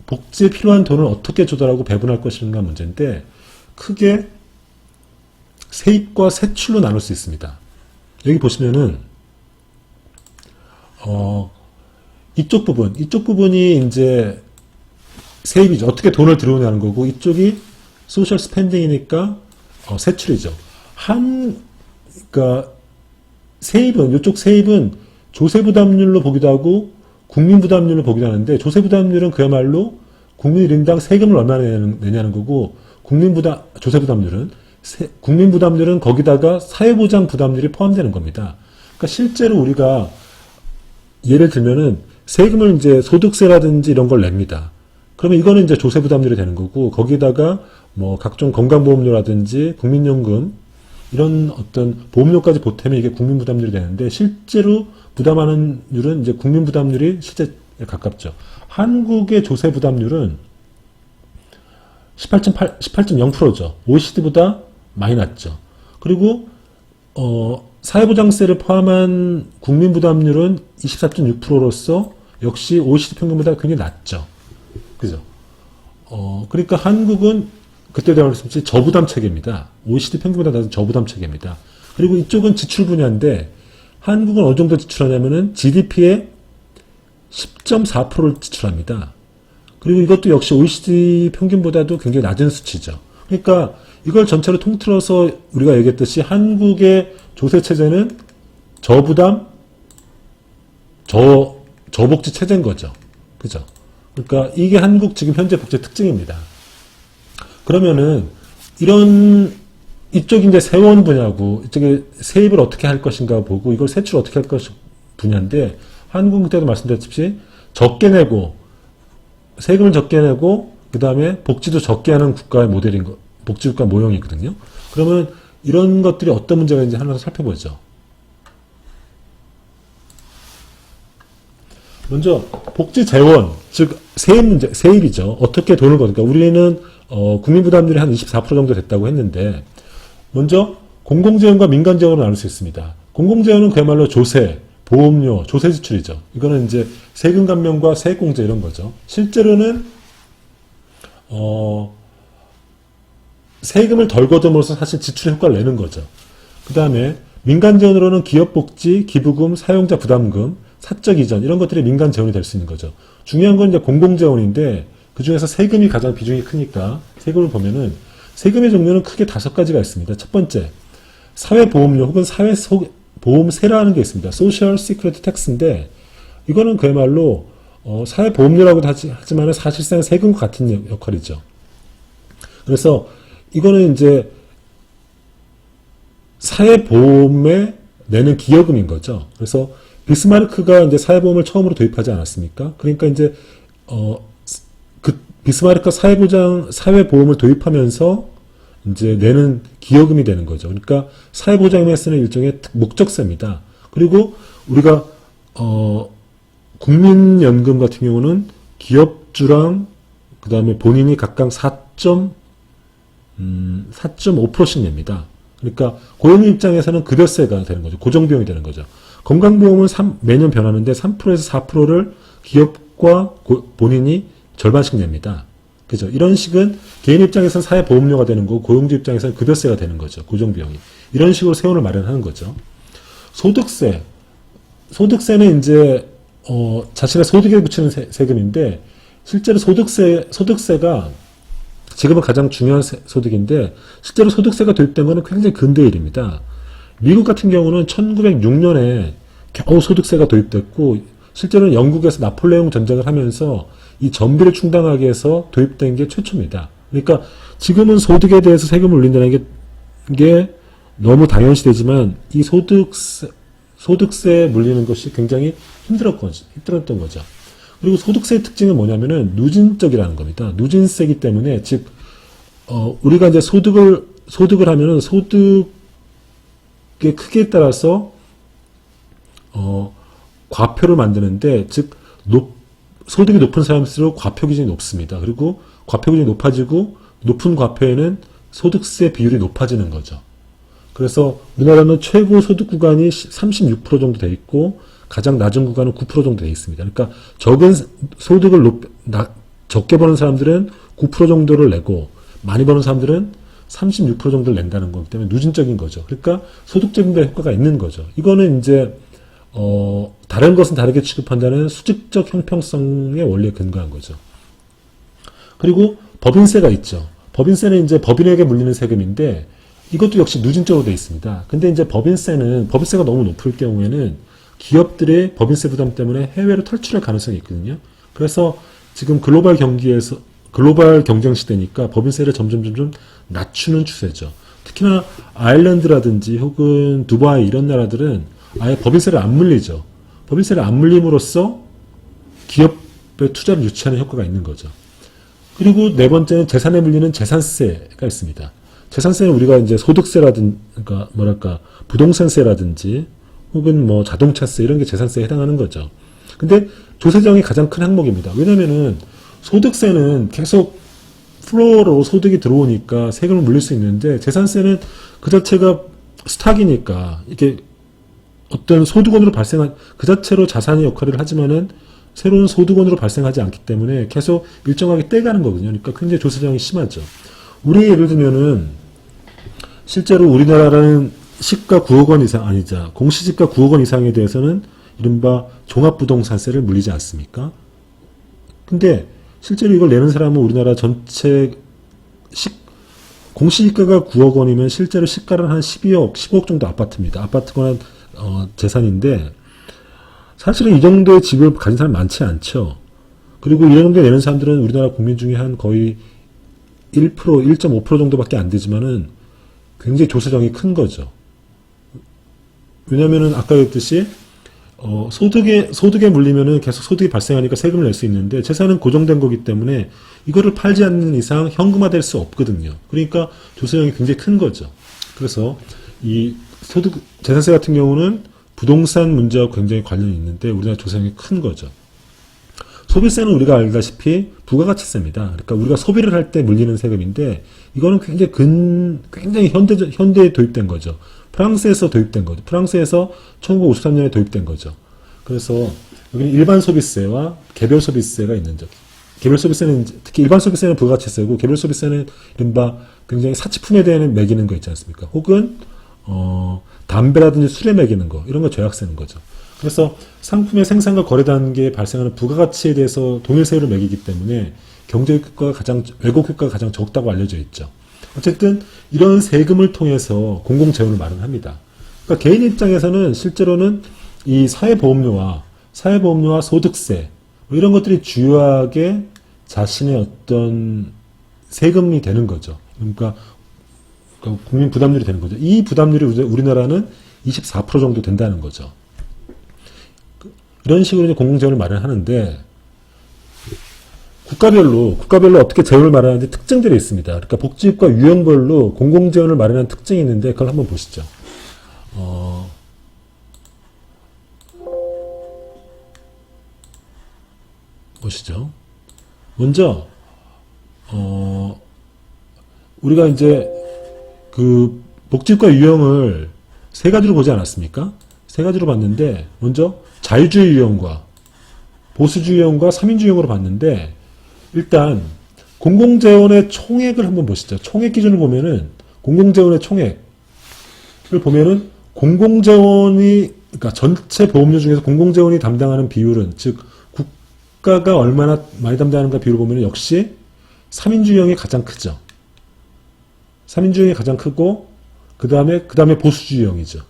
[SPEAKER 1] 복지에 필요한 돈을 어떻게 조달하고 배분할 것인가 문제인데 크게 세입과 세출로 나눌 수 있습니다. 여기 보시면은 이쪽 부분이 이제 세입이죠. 어떻게 돈을 들여오냐는 거고 이쪽이 소셜 스펜딩이니까 세출이죠. 그러니까 이쪽 세입은 조세 부담률로 보기도 하고 국민 부담률로 보기도 하는데 조세 부담률은 그야말로 국민 1인당 세금을 얼마나 내냐는 거고 조세 부담률은 국민 부담률은 거기다가 사회보장 부담률이 포함되는 겁니다. 그러니까 실제로 우리가 예를 들면은 세금을 이제 소득세라든지 이런 걸 냅니다. 그러면 이거는 이제 조세 부담률이 되는 거고 거기다가 뭐 각종 건강보험료라든지 국민연금 이런 어떤 보험료까지 보태면 이게 국민 부담률이 되는데 실제로 부담하는 율은 이제 국민 부담률이 실제 가깝죠. 한국의 조세 부담률은 18.0%죠. OECD보다 많이 낮죠. 그리고 사회보장세를 포함한 국민 부담률은 24.6%로서 역시 OECD 평균보다 굉장히 낮죠. 그죠? 그러니까 한국은 그때도 말씀드렸듯이 저부담 체계입니다. OECD 평균보다 낮은 저부담 체계입니다. 그리고 이쪽은 지출 분야인데 한국은 어느 정도 지출하냐면은 GDP의 10.4%를 지출합니다. 그리고 이것도 역시 OECD 평균보다도 굉장히 낮은 수치죠. 그러니까 이걸 전체로 통틀어서 우리가 얘기했듯이 한국의 조세 체제는 저부담, 저복지 체제인 거죠. 그죠? 그러니까 이게 한국 지금 현재 복지 특징입니다. 그러면은 이쪽이 이제 세원 분야고 이쪽에 세입을 어떻게 할 것인가 보고 이걸 세출 어떻게 할 것인가 분야인데 한국은 그때도 말씀드렸듯이 적게 내고 세금을 적게 내고 그 다음에 복지도 적게 하는 국가의 모델인 거, 복지국가 모형이거든요. 그러면 이런 것들이 어떤 문제가 있는지 하나 살펴보죠. 먼저 복지 재원, 즉 세입 문제, 세입이죠. 어떻게 돈을 거니까 우리는 국민 부담률이 한 24% 정도 됐다고 했는데 먼저 공공재원과 민간재원을 나눌 수 있습니다. 공공재원은 그야말로 조세, 보험료, 조세 지출이죠. 이거는 이제 세금 감면과 세액공제 이런 거죠. 실제로는 세금을 덜 걷음으로써 사실 지출 효과를 내는 거죠. 그 다음에 민간재원으로는 기업복지, 기부금, 사용자 부담금, 사적 이전 이런 것들이 민간재원이 될 수 있는 거죠. 중요한 건 이제 공공재원인데 그 중에서 세금이 가장 비중이 크니까 세금을 보면은 세금의 종류는 크게 5가지가 있습니다. 첫 번째, 사회보험료 혹은 사회보험세라는 게 있습니다. Social Security Tax인데 이거는 그야말로 사회보험료라고도 하지만 사실상 세금과 같은 역할이죠. 그래서 이거는 이제 사회보험에 내는 기여금인 거죠. 그래서 비스마르크가 이제 사회보험을 처음으로 도입하지 않았습니까? 그러니까 이제 그 비스마르크가 사회보험을 도입하면서 이제 내는 기여금이 되는 거죠. 그러니까 사회보장에 쓰는 일종의 목적세입니다. 그리고 우리가 국민연금 같은 경우는 기업주랑 그 다음에 본인이 각각 4.5%씩 냅니다. 그러니까 고용주 입장에서는 급여세가 되는 거죠. 고정비용이 되는 거죠. 건강보험은 매년 변하는데 3%에서 4%를 기업과 본인이 절반씩 냅니다. 그죠? 이런 식은 개인 입장에서는 사회보험료가 되는 거고 고용주 입장에서는 급여세가 되는 거죠. 고정비용이. 이런 식으로 세원을 마련하는 거죠. 소득세. 소득세는 이제 자신의 소득에 붙이는 세금인데 실제로 소득세가 지금은 가장 중요한 소득인데 실제로 소득세가 도입된 것은 굉장히 근대 일입니다. 미국 같은 경우는 1906년에 겨우 소득세가 도입됐고 실제로는 영국에서 나폴레옹 전쟁을 하면서 이 전비를 충당하기 위해서 도입된 게 최초입니다. 그러니까 지금은 소득에 대해서 세금을 올린다는 게 너무 당연시되지만 이 소득세에 물리는 것이 굉장히 힘들었던 거죠. 그리고 소득세의 특징은 뭐냐면은 누진적이라는 겁니다. 누진세이기 때문에 즉 우리가 이제 소득을 하면은 소득의 크기에 따라서 과표를 만드는데 즉 소득이 높은 사람일수록 과표 기준이 높습니다. 그리고 과표 기준이 높아지고 높은 과표에는 소득세 비율이 높아지는 거죠. 그래서 우리나라는 최고 소득 구간이 36% 정도 돼 있고 가장 낮은 구간은 9% 정도 돼 있습니다. 그러니까 적은 소득을 적게 버는 사람들은 9% 정도를 내고 많이 버는 사람들은 36% 정도를 낸다는 거기 때문에 누진적인 거죠. 그러니까 소득적인 효과가 있는 거죠. 이거는 이제 다른 것은 다르게 취급한다는 수직적 형평성의 원리에 근거한 거죠. 그리고 법인세가 있죠. 법인세는 이제 법인에게 물리는 세금인데 이것도 역시 누진적으로 되어 있습니다. 근데 이제 법인세가 너무 높을 경우에는 기업들의 법인세 부담 때문에 해외로 탈출할 가능성이 있거든요. 그래서 지금 글로벌 경쟁 시대니까 법인세를 점점 낮추는 추세죠. 특히나 아일랜드라든지 혹은 두바이 이런 나라들은 아예 법인세를 안 물리죠. 법인세를 안 물림으로써 기업의 투자를 유치하는 효과가 있는 거죠. 그리고 네 번째는 재산에 물리는 재산세가 있습니다. 재산세는 우리가 이제 소득세라든지, 그러니까 부동산세라든지, 혹은 자동차세 이런 게 재산세에 해당하는 거죠. 근데 조세정이 가장 큰 항목입니다. 왜냐면은 소득세는 계속 플로어로 소득이 들어오니까 세금을 물릴 수 있는데 재산세는 그 자체가 스탁이니까 이게 어떤 소득원으로 그 자체로 자산의 역할을 하지만은 새로운 소득원으로 발생하지 않기 때문에 계속 일정하게 떼가는 거거든요. 그러니까 굉장히 조세정이 심하죠. 우리 예를 들면은 실제로 우리나라는 시가 9억 원 이상 공시지가 9억 원 이상에 대해서는 이른바 종합부동산세를 물리지 않습니까? 근데 실제로 이걸 내는 사람은 우리나라 전체 공시지가가 9억 원이면 실제로 시가는 한 15억 정도 아파트입니다. 아파트거나 재산인데 사실은 이 정도의 집을 가진 사람 많지 않죠. 그리고 이 정도 내는 사람들은 우리나라 국민 중에 한 거의 1%, 1.5% 정도밖에 안 되지만은 굉장히 조세정이 큰 거죠. 왜냐면은 아까 그랬듯이 소득에 물리면은 계속 소득이 발생하니까 세금을 낼 수 있는데 재산은 고정된 거기 때문에 이거를 팔지 않는 이상 현금화될 수 없거든요. 그러니까 조세정이 굉장히 큰 거죠. 그래서 이 재산세 같은 경우는 부동산 문제와 굉장히 관련이 있는데 우리나라 조세정이 큰 거죠. 소비세는 우리가 알다시피 부가가치세입니다. 그러니까 우리가 소비를 할 때 물리는 세금인데 이거는 굉장히 현대에 도입된 거죠. 프랑스에서 도입된 거죠. 프랑스에서 1953년에 도입된 거죠. 그래서 여기는 일반 소비세와 개별 소비세가 있는 점. 개별 소비세는 특히 일반 소비세는 부가가치세고 개별 소비세는 이른바 굉장히 사치품에 대한 매기는 거 있지 않습니까? 혹은 담배라든지 술에 매기는 거 이런 거 죄악세는 거죠. 그래서 상품의 생산과 거래 단계에 발생하는 부가가치에 대해서 동일세율을 매기기 때문에 왜곡 효과가 가장 적다고 알려져 있죠. 어쨌든 이런 세금을 통해서 공공재원을 마련합니다. 그러니까 개인 입장에서는 실제로는 이 사회보험료와 소득세 이런 것들이 주요하게 자신의 어떤 세금이 되는 거죠. 그러니까 국민 부담률이 되는 거죠. 이 부담률이 우리나라는 24% 정도 된다는 거죠. 이런 식으로 이제 공공재원을 마련하는데, 국가별로 어떻게 재원을 마련하는지 특징들이 있습니다. 그러니까 복지국가 유형별로 공공재원을 마련하는 특징이 있는데, 그걸 한번 보시죠. 보시죠. 먼저, 우리가 이제 그 복지국가 유형을 세 가지로 보지 않았습니까? 세 가지로 봤는데, 먼저 자유주의 유형과 보수주의 유형과 삼인주의 유형으로 봤는데, 일단 공공재원의 총액을 한번 보시죠. 총액 기준을 보면은 공공재원의 총액을 보면은 공공재원이, 그러니까 전체 보험료 중에서 공공재원이 담당하는 비율은, 즉 국가가 얼마나 많이 담당하는가 비율을 보면은 역시 3인주의 유형이 가장 크죠. 3인주의 유형이 가장 크고, 그 다음에 보수주의 유형이죠.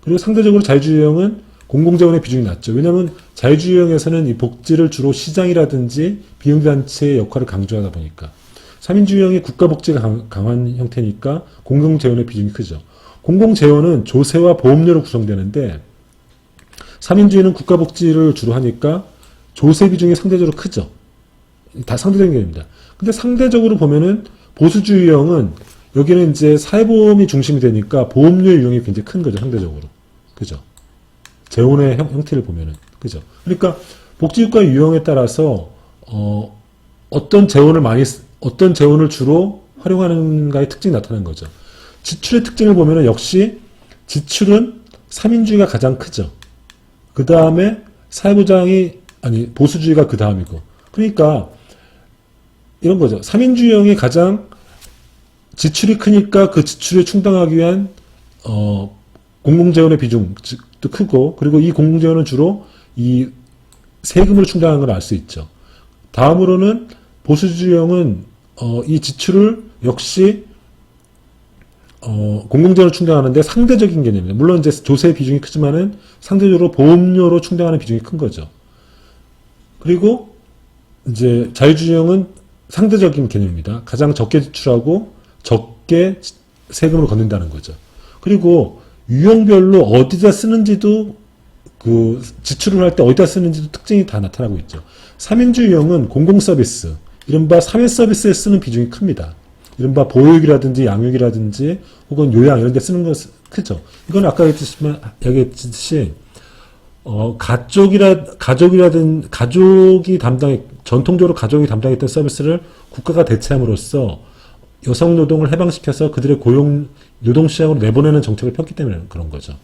[SPEAKER 1] 그리고 상대적으로 자유주의 유형은 공공재원의 비중이 낮죠. 왜냐하면 자유주의 유형에서는 이 복지를 주로 시장이라든지 비용단체의 역할을 강조하다 보니까. 3인주의 유형이 국가복지가 강한 형태니까 공공재원의 비중이 크죠. 공공재원은 조세와 보험료로 구성되는데, 3인주의는 국가복지를 주로 하니까 조세 비중이 상대적으로 크죠. 다 상대적인 개념입니다. 근데 상대적으로 보면은 보수주의 유형은 여기는 이제 사회보험이 중심이 되니까 보험료의 유형이 굉장히 큰 거죠, 상대적으로. 그죠? 재원의 형태를 보면은. 그죠? 그러니까 복지국가 유형에 따라서, 어떤 재원을 주로 활용하는가의 특징이 나타나는 거죠. 지출의 특징을 보면은 역시 지출은 3인주의가 가장 크죠. 그 다음에 보수주의가 그 다음이고. 그러니까 이런 거죠. 3인주의형이 가장 지출이 크니까 그 지출에 충당하기 위한 공공재원의 비중도 크고, 그리고 이 공공재원은 주로 이 세금으로 충당하는 걸 알 수 있죠. 다음으로는 보수주의형은 이 지출을 역시 공공재원으로 충당하는데 상대적인 개념입니다. 물론 이제 조세의 비중이 크지만은 상대적으로 보험료로 충당하는 비중이 큰 거죠. 그리고 이제 자유주의형은 상대적인 개념입니다. 가장 적게 지출하고 적게 세금을 걷는다는 거죠. 그리고 유형별로 어디다 쓰는지도, 그 지출을 할 때 어디다 쓰는지도 특징이 다 나타나고 있죠. 3인주의 유형은 공공서비스, 이른바 사회서비스에 쓰는 비중이 큽니다. 이른바 보육이라든지 양육이라든지 혹은 요양 이런 데 쓰는 것 크죠. 이건 아까 얘기했듯이 전통적으로 가족이 담당했던 서비스를 국가가 대체함으로써 여성 노동을 해방시켜서 그들의 노동시장으로 내보내는 정책을 폈기 때문에 그런 거죠.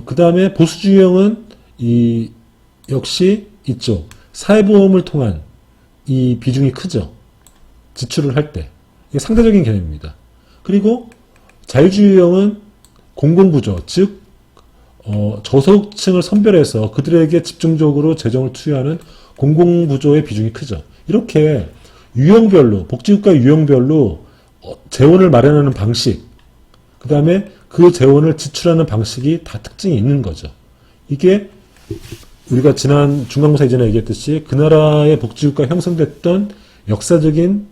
[SPEAKER 1] 그 다음에 보수주의형은 역시 이쪽, 사회보험을 통한 이 비중이 크죠. 지출을 할 때. 이게 상대적인 개념입니다. 그리고 자유주의형은 공공구조, 즉, 저소득층을 선별해서 그들에게 집중적으로 재정을 투여하는 공공구조의 비중이 크죠. 이렇게 유형별로, 복지국가 유형별로 재원을 마련하는 방식, 그 다음에 그 재원을 지출하는 방식이 다 특징이 있는 거죠. 이게 우리가 지난 중간고사 이전에 얘기했듯이 그 나라의 복지국가 형성됐던 역사적인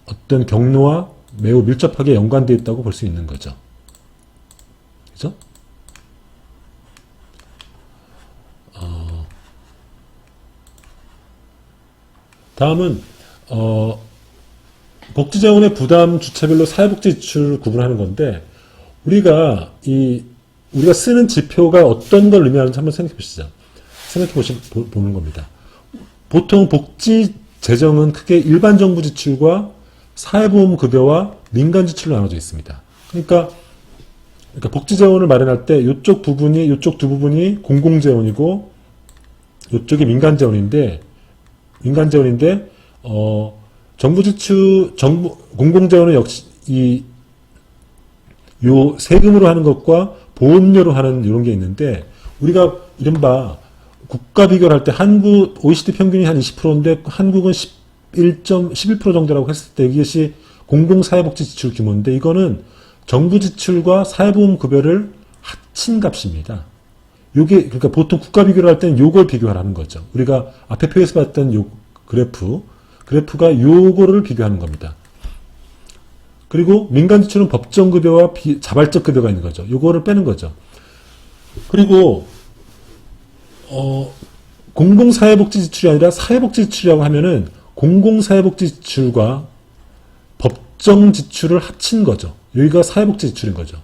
[SPEAKER 1] 어떤 경로와 매우 밀접하게 연관되어 있다고 볼 수 있는 거죠. 그죠? 다음은 복지자원의 부담 주체별로 사회복지 지출을 구분하는 건데, 우리가 쓰는 지표가 어떤 걸 의미하는지 한번 보는 겁니다. 보통 복지 재정은 크게 일반 정부 지출과 사회보험 급여와 민간 지출로 나눠져 있습니다. 그러니까 복지 재원을 마련할 때 이쪽 두 부분이 공공 재원이고 이쪽이 민간 재원인데 공공 재원은 역시 요 세금으로 하는 것과 보험료로 하는 이런 게 있는데, 우리가 이른바 국가 비교를 할 때 OECD 평균이 한 20%인데 한국은 11% 정도라고 했을 때 이것이 공공사회복지 지출 규모인데, 이거는 정부 지출과 사회보험 급여를 합친 값입니다. 요게, 그러니까 보통 국가 비교를 할 때는 요걸 비교하라는 거죠. 우리가 앞에 표에서 봤던 요 그래프 그래프가 요거를 비교하는 겁니다. 그리고 민간 지출은 법정급여와 자발적 급여가 있는 거죠. 요거를 빼는 거죠. 그리고 공공사회복지 지출이 아니라 사회복지 지출이라고 하면은 공공사회복지 지출과 법정 지출을 합친 거죠. 여기가 사회복지 지출인 거죠.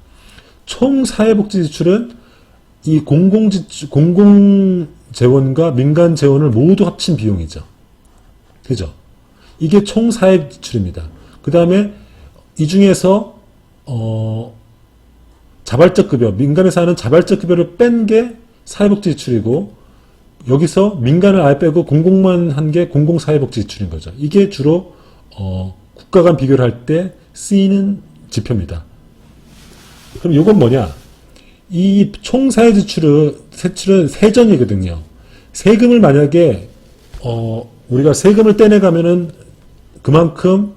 [SPEAKER 1] 총 사회복지 지출은 이 공공재원과 민간재원을 모두 합친 비용이죠. 그죠? 이게 총 사회 지출입니다. 그 다음에 이 중에서 자발적 급여, 민간에서 하는 자발적 급여를 뺀 게 사회복지 지출이고, 여기서 민간을 아예 빼고 공공만 한 게 공공사회복지 지출인 거죠. 이게 주로 국가 간 비교를 할 때 쓰이는 지표입니다. 그럼 이건 뭐냐? 이 총 사회 지출은 세전이거든요. 세금을 만약에 우리가 세금을 떼내가면은 그만큼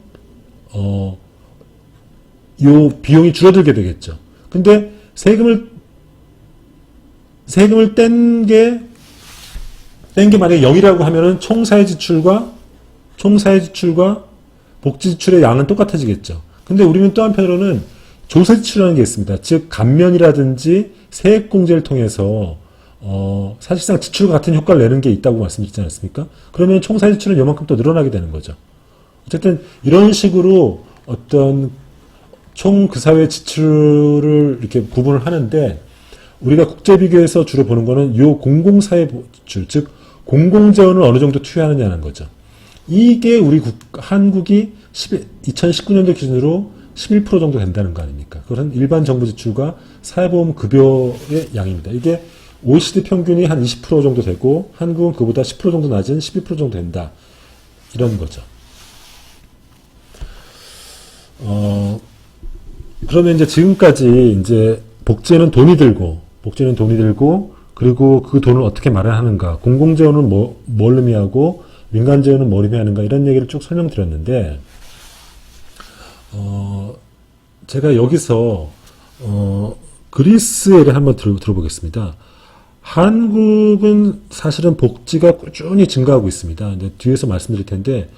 [SPEAKER 1] 요 비용이 줄어들게 되겠죠. 근데 세금을 뗀 게 만약에 0이라고 하면은 총 사회 지출과 복지 지출의 양은 똑같아지겠죠. 근데 우리는 또 한편으로는 조세 지출이라는 게 있습니다. 즉 감면이라든지 세액공제를 통해서 사실상 지출과 같은 효과를 내는 게 있다고 말씀드리지 않았습니까? 그러면 총 사회 지출은 요만큼 또 늘어나게 되는 거죠. 어쨌든 이런 식으로 어떤 총 그 사회 지출을 이렇게 구분을 하는데, 우리가 국제 비교에서 주로 보는 거는 요 공공사회 지출, 즉 공공재원을 어느 정도 투여하느냐는 거죠. 이게 우리 한국이 2019년도 기준으로 11% 정도 된다는 거 아닙니까? 그것은 일반 정부 지출과 사회보험 급여의 양입니다. 이게 OECD 평균이 한 20% 정도 되고 한국은 그보다 10% 정도 낮은 12% 정도 된다. 이런 거죠. 그러면 이제 지금까지 이제 복지에는 돈이 들고, 그리고 그 돈을 어떻게 마련하는가, 공공재원은 뭘 의미하고 민간재원은 뭘 의미하는가, 이런 얘기를 쭉 설명드렸는데, 제가 여기서 그리스 예를 한번 들어보겠습니다. 한국은 사실은 복지가 꾸준히 증가하고 있습니다. 이제 뒤에서 말씀드릴 텐데,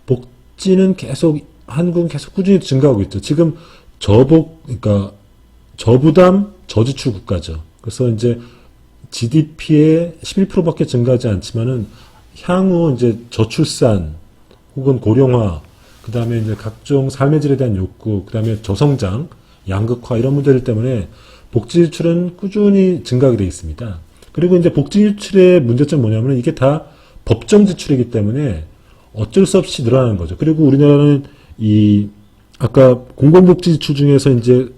[SPEAKER 1] 복지는 한국은 계속 꾸준히 증가하고 있죠. 지금 그러니까 저부담, 저지출 국가죠. 그래서 이제 GDP의 11%밖에 증가하지 않지만은 향후 이제 저출산 혹은 고령화, 그 다음에 이제 각종 삶의 질에 대한 욕구, 그 다음에 저성장, 양극화 이런 문제들 때문에 복지 지출은 꾸준히 증가하게 되어 있습니다. 그리고 이제 복지 지출의 문제점은 뭐냐면 이게 다 법정 지출이기 때문에 어쩔 수 없이 늘어나는 거죠. 그리고 우리나라는 아까 공공복지 지출 중에서 이제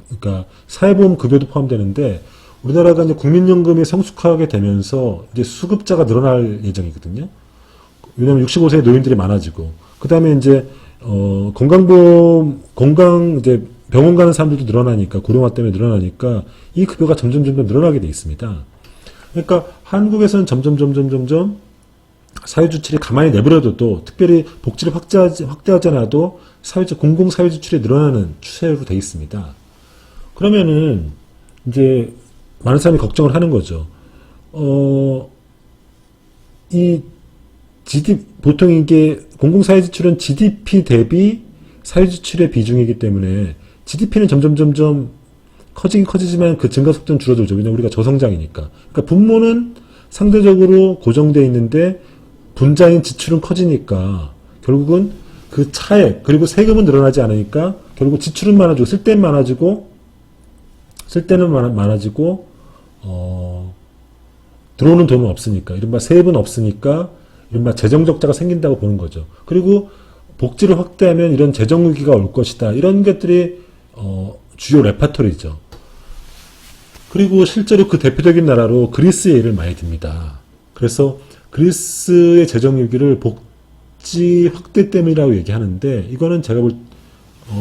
[SPEAKER 1] 그러니까 사회보험 급여도 포함되는데, 우리나라가 이제 국민연금이 성숙하게 되면서 이제 수급자가 늘어날 예정이거든요. 왜냐하면 65세 노인들이 많아지고, 그 다음에 이제 이제 병원 가는 사람들도 늘어나니까, 고령화 때문에 늘어나니까 이 급여가 점점 늘어나게 돼 있습니다. 그러니까 한국에서는 점점 사회지출이 가만히 내버려둬도, 특별히 복지를 확대하지 않아도 공공사회지출이 늘어나는 추세로 되어 있습니다. 그러면은 이제 많은 사람이 걱정을 하는 거죠. 보통 이게 공공사회지출은 GDP 대비 사회지출의 비중이기 때문에 GDP는 점점 커지긴 커지지만 그 증가 속도는 줄어들죠. 왜냐면 우리가 저성장이니까. 그러니까 분모는 상대적으로 고정되어 있는데 분자인 지출은 커지니까 결국은 그 차액, 그리고 세금은 늘어나지 않으니까 결국 지출은 많아지고 쓸 때는 많아지고 들어오는 돈은 없으니까, 이른바 세입은 없으니까 이른바 재정적자가 생긴다고 보는 거죠. 그리고 복지를 확대하면 이런 재정위기가 올 것이다. 이런 것들이 주요 레파토리죠. 그리고 실제로 그 대표적인 나라로 그리스의 예를 많이 듭니다. 그래서 그리스의 재정위기를 복지 확대 때문이라고 얘기하는데, 이거는 제가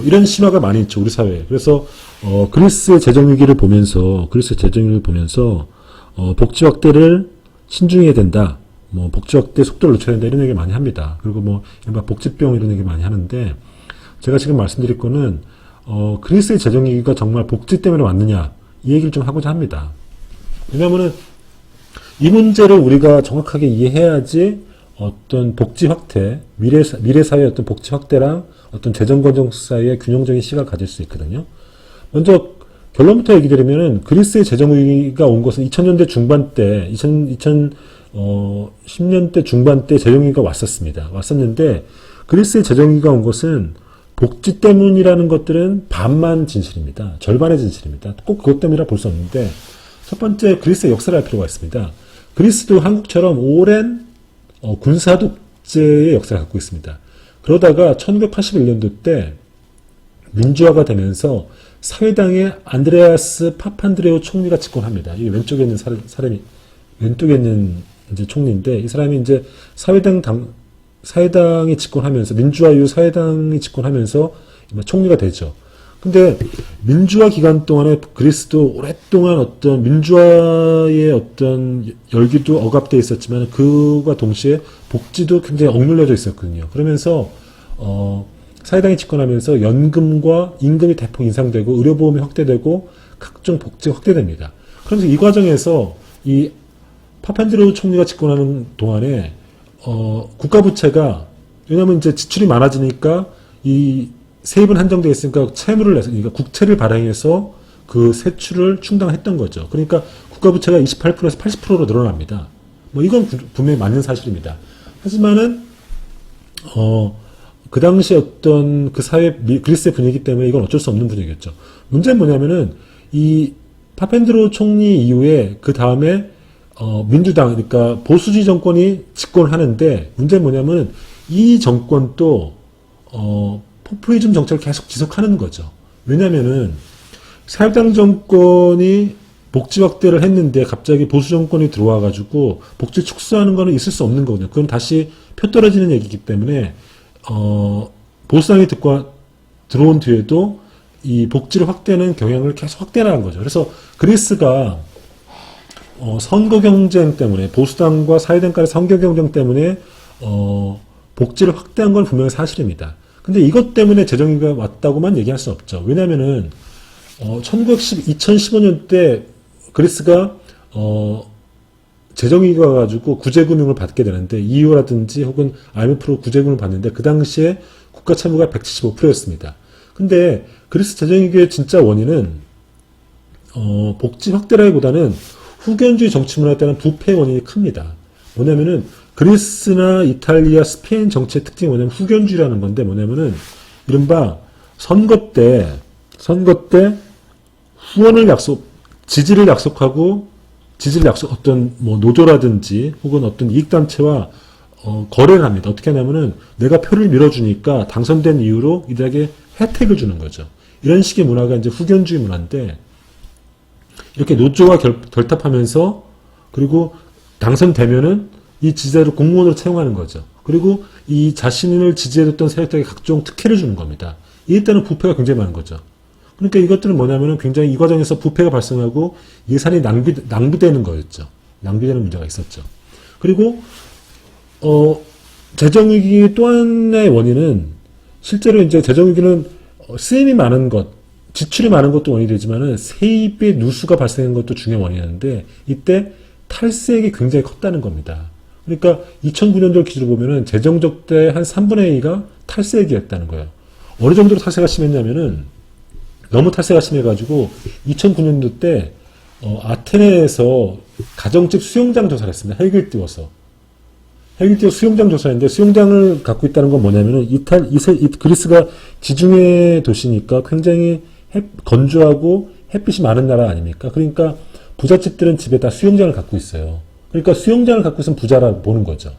[SPEAKER 1] 이런 신화가 많이 있죠, 우리 사회에. 그래서 그리스의 재정위기를 보면서 복지 확대를 신중해야 된다. 복지 확대 속도를 늦춰야 된다. 이런 얘기 많이 합니다. 그리고 복지병 이런 얘기 많이 하는데, 제가 지금 말씀드릴 거는 그리스의 재정위기가 정말 복지 때문에 왔느냐, 이 얘기를 좀 하고자 합니다. 왜냐하면은 이 문제를 우리가 정확하게 이해해야지 어떤 복지 확대, 미래 사회의 어떤 복지 확대랑 어떤 재정 건정 사이의 균형적인 시각을 가질 수 있거든요. 먼저 결론부터 얘기 드리면은 그리스의 재정 위기가 온 것은 2000년대 중반 때, 10년대 중반 때 재정 위기가 왔었는데 그리스의 재정 위기가 온 것은 복지 때문이라는 것들은 반만 진실입니다. 절반의 진실입니다. 꼭 그것 때문이라 볼 수 없는데 첫 번째 그리스의 역사를 알 필요가 있습니다. 그리스도 한국처럼 오랜 군사 독재의 역사를 갖고 있습니다. 그러다가 1981년도 때 민주화가 되면서 사회당의 안드레아스 파판드레오 총리가 집권합니다. 이 왼쪽에 있는 사람이 왼쪽에 있는 이제 총리인데 이 사람이 이제 사회당이 집권하면서 민주화 이후 사회당이 집권하면서 총리가 되죠. 근데 민주화 기간 동안에 그리스도 오랫동안 어떤 민주화의 어떤 열기도 억압되어 있었지만 그와 동시에 복지도 굉장히 억눌려져 있었거든요. 그러면서 사회당이 집권하면서 연금과 임금이 대폭 인상되고 의료보험이 확대되고 각종 복지가 확대됩니다. 그러면서 이 과정에서 이 파판드레오 총리가 집권하는 동안에 국가 부채가 왜냐하면 이제 지출이 많아지니까 이 세입은 한정되어 있으니까 채무를 내서 그러니까 국채를 발행해서 그 세출을 충당했던 거죠. 그러니까 국가 부채가 28%에서 80%로 늘어납니다. 뭐 이건 분명히 맞는 사실입니다. 하지만은 그 당시 어떤 그 사회 그리스의 분위기 때문에 이건 어쩔 수 없는 분위기였죠. 문제는 뭐냐면은 이 파펜드로 총리 이후에 그 다음에 민주당 그러니까 보수주의 정권이 집권하는데 문제는 뭐냐면 이 정권도 포퓰리즘 정책을 계속 지속하는 거죠. 왜냐면은 사회당 정권이 복지 확대를 했는데 갑자기 보수 정권이 들어와 가지고 복지 축소하는 거는 있을 수 없는 거거든요. 그건 다시 표 떨어지는 얘기이기 때문에 보수당이 들어온 뒤에도 이 복지를 확대하는 경향을 계속 확대하는 거죠. 그래서 그리스가 선거 경쟁 때문에 보수당과 사회당 간의 선거 경쟁 때문에 복지를 확대한 건 분명히 사실입니다. 근데 이것 때문에 재정위기가 왔다고만 얘기할 수 없죠. 왜냐면은 2015년 때 그리스가 재정위기가 와가지고 구제금융을 받게 되는데 EU라든지 혹은 IMF로 구제금융을 받는데 그 당시에 국가 채무가 175%였습니다. 근데 그리스 재정위기의 진짜 원인은 복지 확대라기보다는 후견주의 정치 문화에 따른 부패의 원인이 큽니다. 뭐냐면은 그리스나 이탈리아, 스페인 정치의 특징이 뭐냐면 후견주의라는 건데 뭐냐면은 이른바 선거 때 후원을 지지를 약속하고 어떤 뭐 노조라든지 혹은 어떤 이익단체와 거래를 합니다. 어떻게 하냐면은 내가 표를 밀어주니까 당선된 이유로 이들에게 혜택을 주는 거죠. 이런 식의 문화가 이제 후견주의 문화인데 이렇게 노조와 결탁하면서 그리고 당선되면은 이 지지자를 공무원으로 채용하는 거죠. 그리고 이 자신을 지지해줬던 세력들에게 각종 특혜를 주는 겁니다. 이에 따른 부패가 굉장히 많은 거죠. 그러니까 이것들은 뭐냐면은 굉장히 이 과정에서 부패가 발생하고 예산이 낭비되는 거였죠. 낭비되는 문제가 있었죠. 그리고 재정위기 또 하나의 원인은 실제로 이제 재정위기는 쓰임이 많은 것, 지출이 많은 것도 원인이 되지만은 세입의 누수가 발생한 것도 중요한 원인이었는데 이때 탈세액이 굉장히 컸다는 겁니다. 그러니까 2009년도 기준으로 보면은 재정 적대 한 3분의 2가 탈세액이었다는 거예요. 어느 정도로 탈세가 심했냐면은 너무 탈세가 심해가지고 2009년도 때 아테네에서 가정집 수영장 조사를 했습니다. 헬기를 띄워서 수영장 조사했는데 수영장을 갖고 있다는 건 뭐냐면은 그리스가 지중해 도시니까 굉장히 건조하고 햇빛이 많은 나라 아닙니까? 그러니까 부잣집들은 집에 다 수영장을 갖고 있어요. 그러니까 수영장을 갖고 있으면 부자라고 보는 거죠.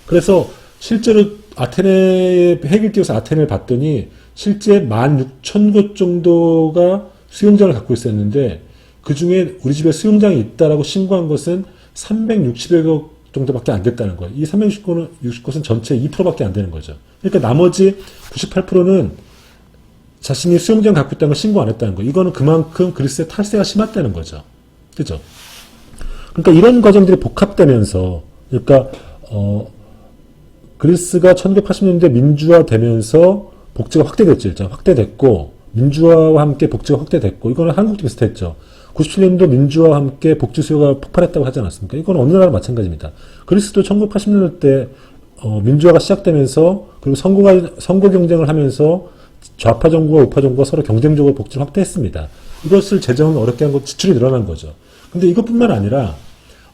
[SPEAKER 1] 그래서 실제로 아테네에 헬기를 띄워서 아테네를 봤더니 실제 16,000곳 정도가 수영장을 갖고 있었는데 그 중에 우리 집에 수영장이 있다라고 신고한 것은 360여 곳 정도밖에 안 됐다는 거예요. 이 360곳은 전체 2%밖에 안 되는 거죠. 그러니까 나머지 98%는 자신이 수영장 갖고 있다는 걸 신고 안 했다는 거예요. 이거는 그만큼 그리스의 탈세가 심했다는 거죠. 그죠? 그러니까 이런 과정들이 복합되면서, 그러니까, 그리스가 1980년대 민주화되면서 복지가 확대됐죠. 일단 확대됐고, 민주화와 함께 복지가 확대됐고, 이거는 한국도 비슷했죠. 97년도 민주화와 함께 복지 수요가 폭발했다고 하지 않았습니까? 이건 어느 나라 마찬가지입니다. 그리스도 1980년대 때 민주화가 시작되면서 그리고 선거 경쟁을 하면서 좌파 정부와 우파 정부가 서로 경쟁적으로 복지를 확대했습니다. 이것을 재정은 어렵게 한 것, 지출이 늘어난 거죠. 근데 이것뿐만 아니라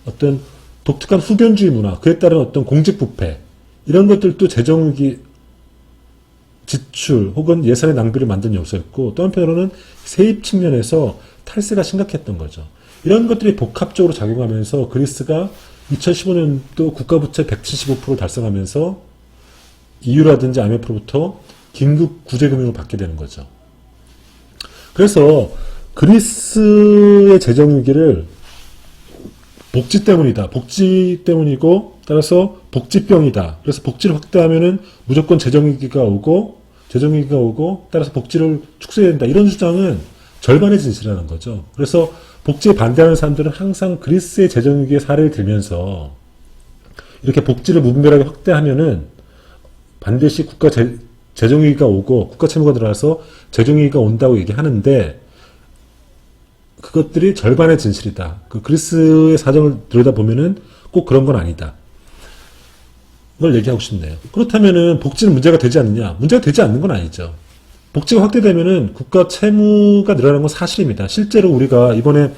[SPEAKER 1] 어떤 독특한 후견주의 문화, 그에 따른 어떤 공직부패, 이런 것들도 재정위기, 지출 혹은 예산의 낭비를 만든 요소였고, 또 한편으로는 세입 측면에서 탈세가 심각했던 거죠. 이런 것들이 복합적으로 작용하면서 그리스가 2015년도 국가부채 175%를 달성하면서 EU라든지 IMF로부터 긴급 구제금융을 받게 되는 거죠. 그래서 그리스의 재정위기를 복지 때문이다. 복지 때문이고 따라서 복지병이다. 그래서 복지를 확대하면은 무조건 재정위기가 오고 따라서 복지를 축소해야 된다. 이런 주장은 절반의 진실이라는 거죠. 그래서 복지에 반대하는 사람들은 항상 그리스의 재정위기의 사례를 들면서 이렇게 복지를 무분별하게 확대하면은 반드시 재정위기가 오고 국가 채무가 들어와서 재정위기가 온다고 얘기하는데 그것들이 절반의 진실이다. 그 그리스의 사정을 들여다보면은 꼭 그런 건 아니다. 이걸 얘기하고 싶네요. 그렇다면은 복지는 문제가 되지 않느냐? 문제가 되지 않는 건 아니죠. 복지가 확대되면은 국가 채무가 늘어나는 건 사실입니다. 실제로 우리가 이번에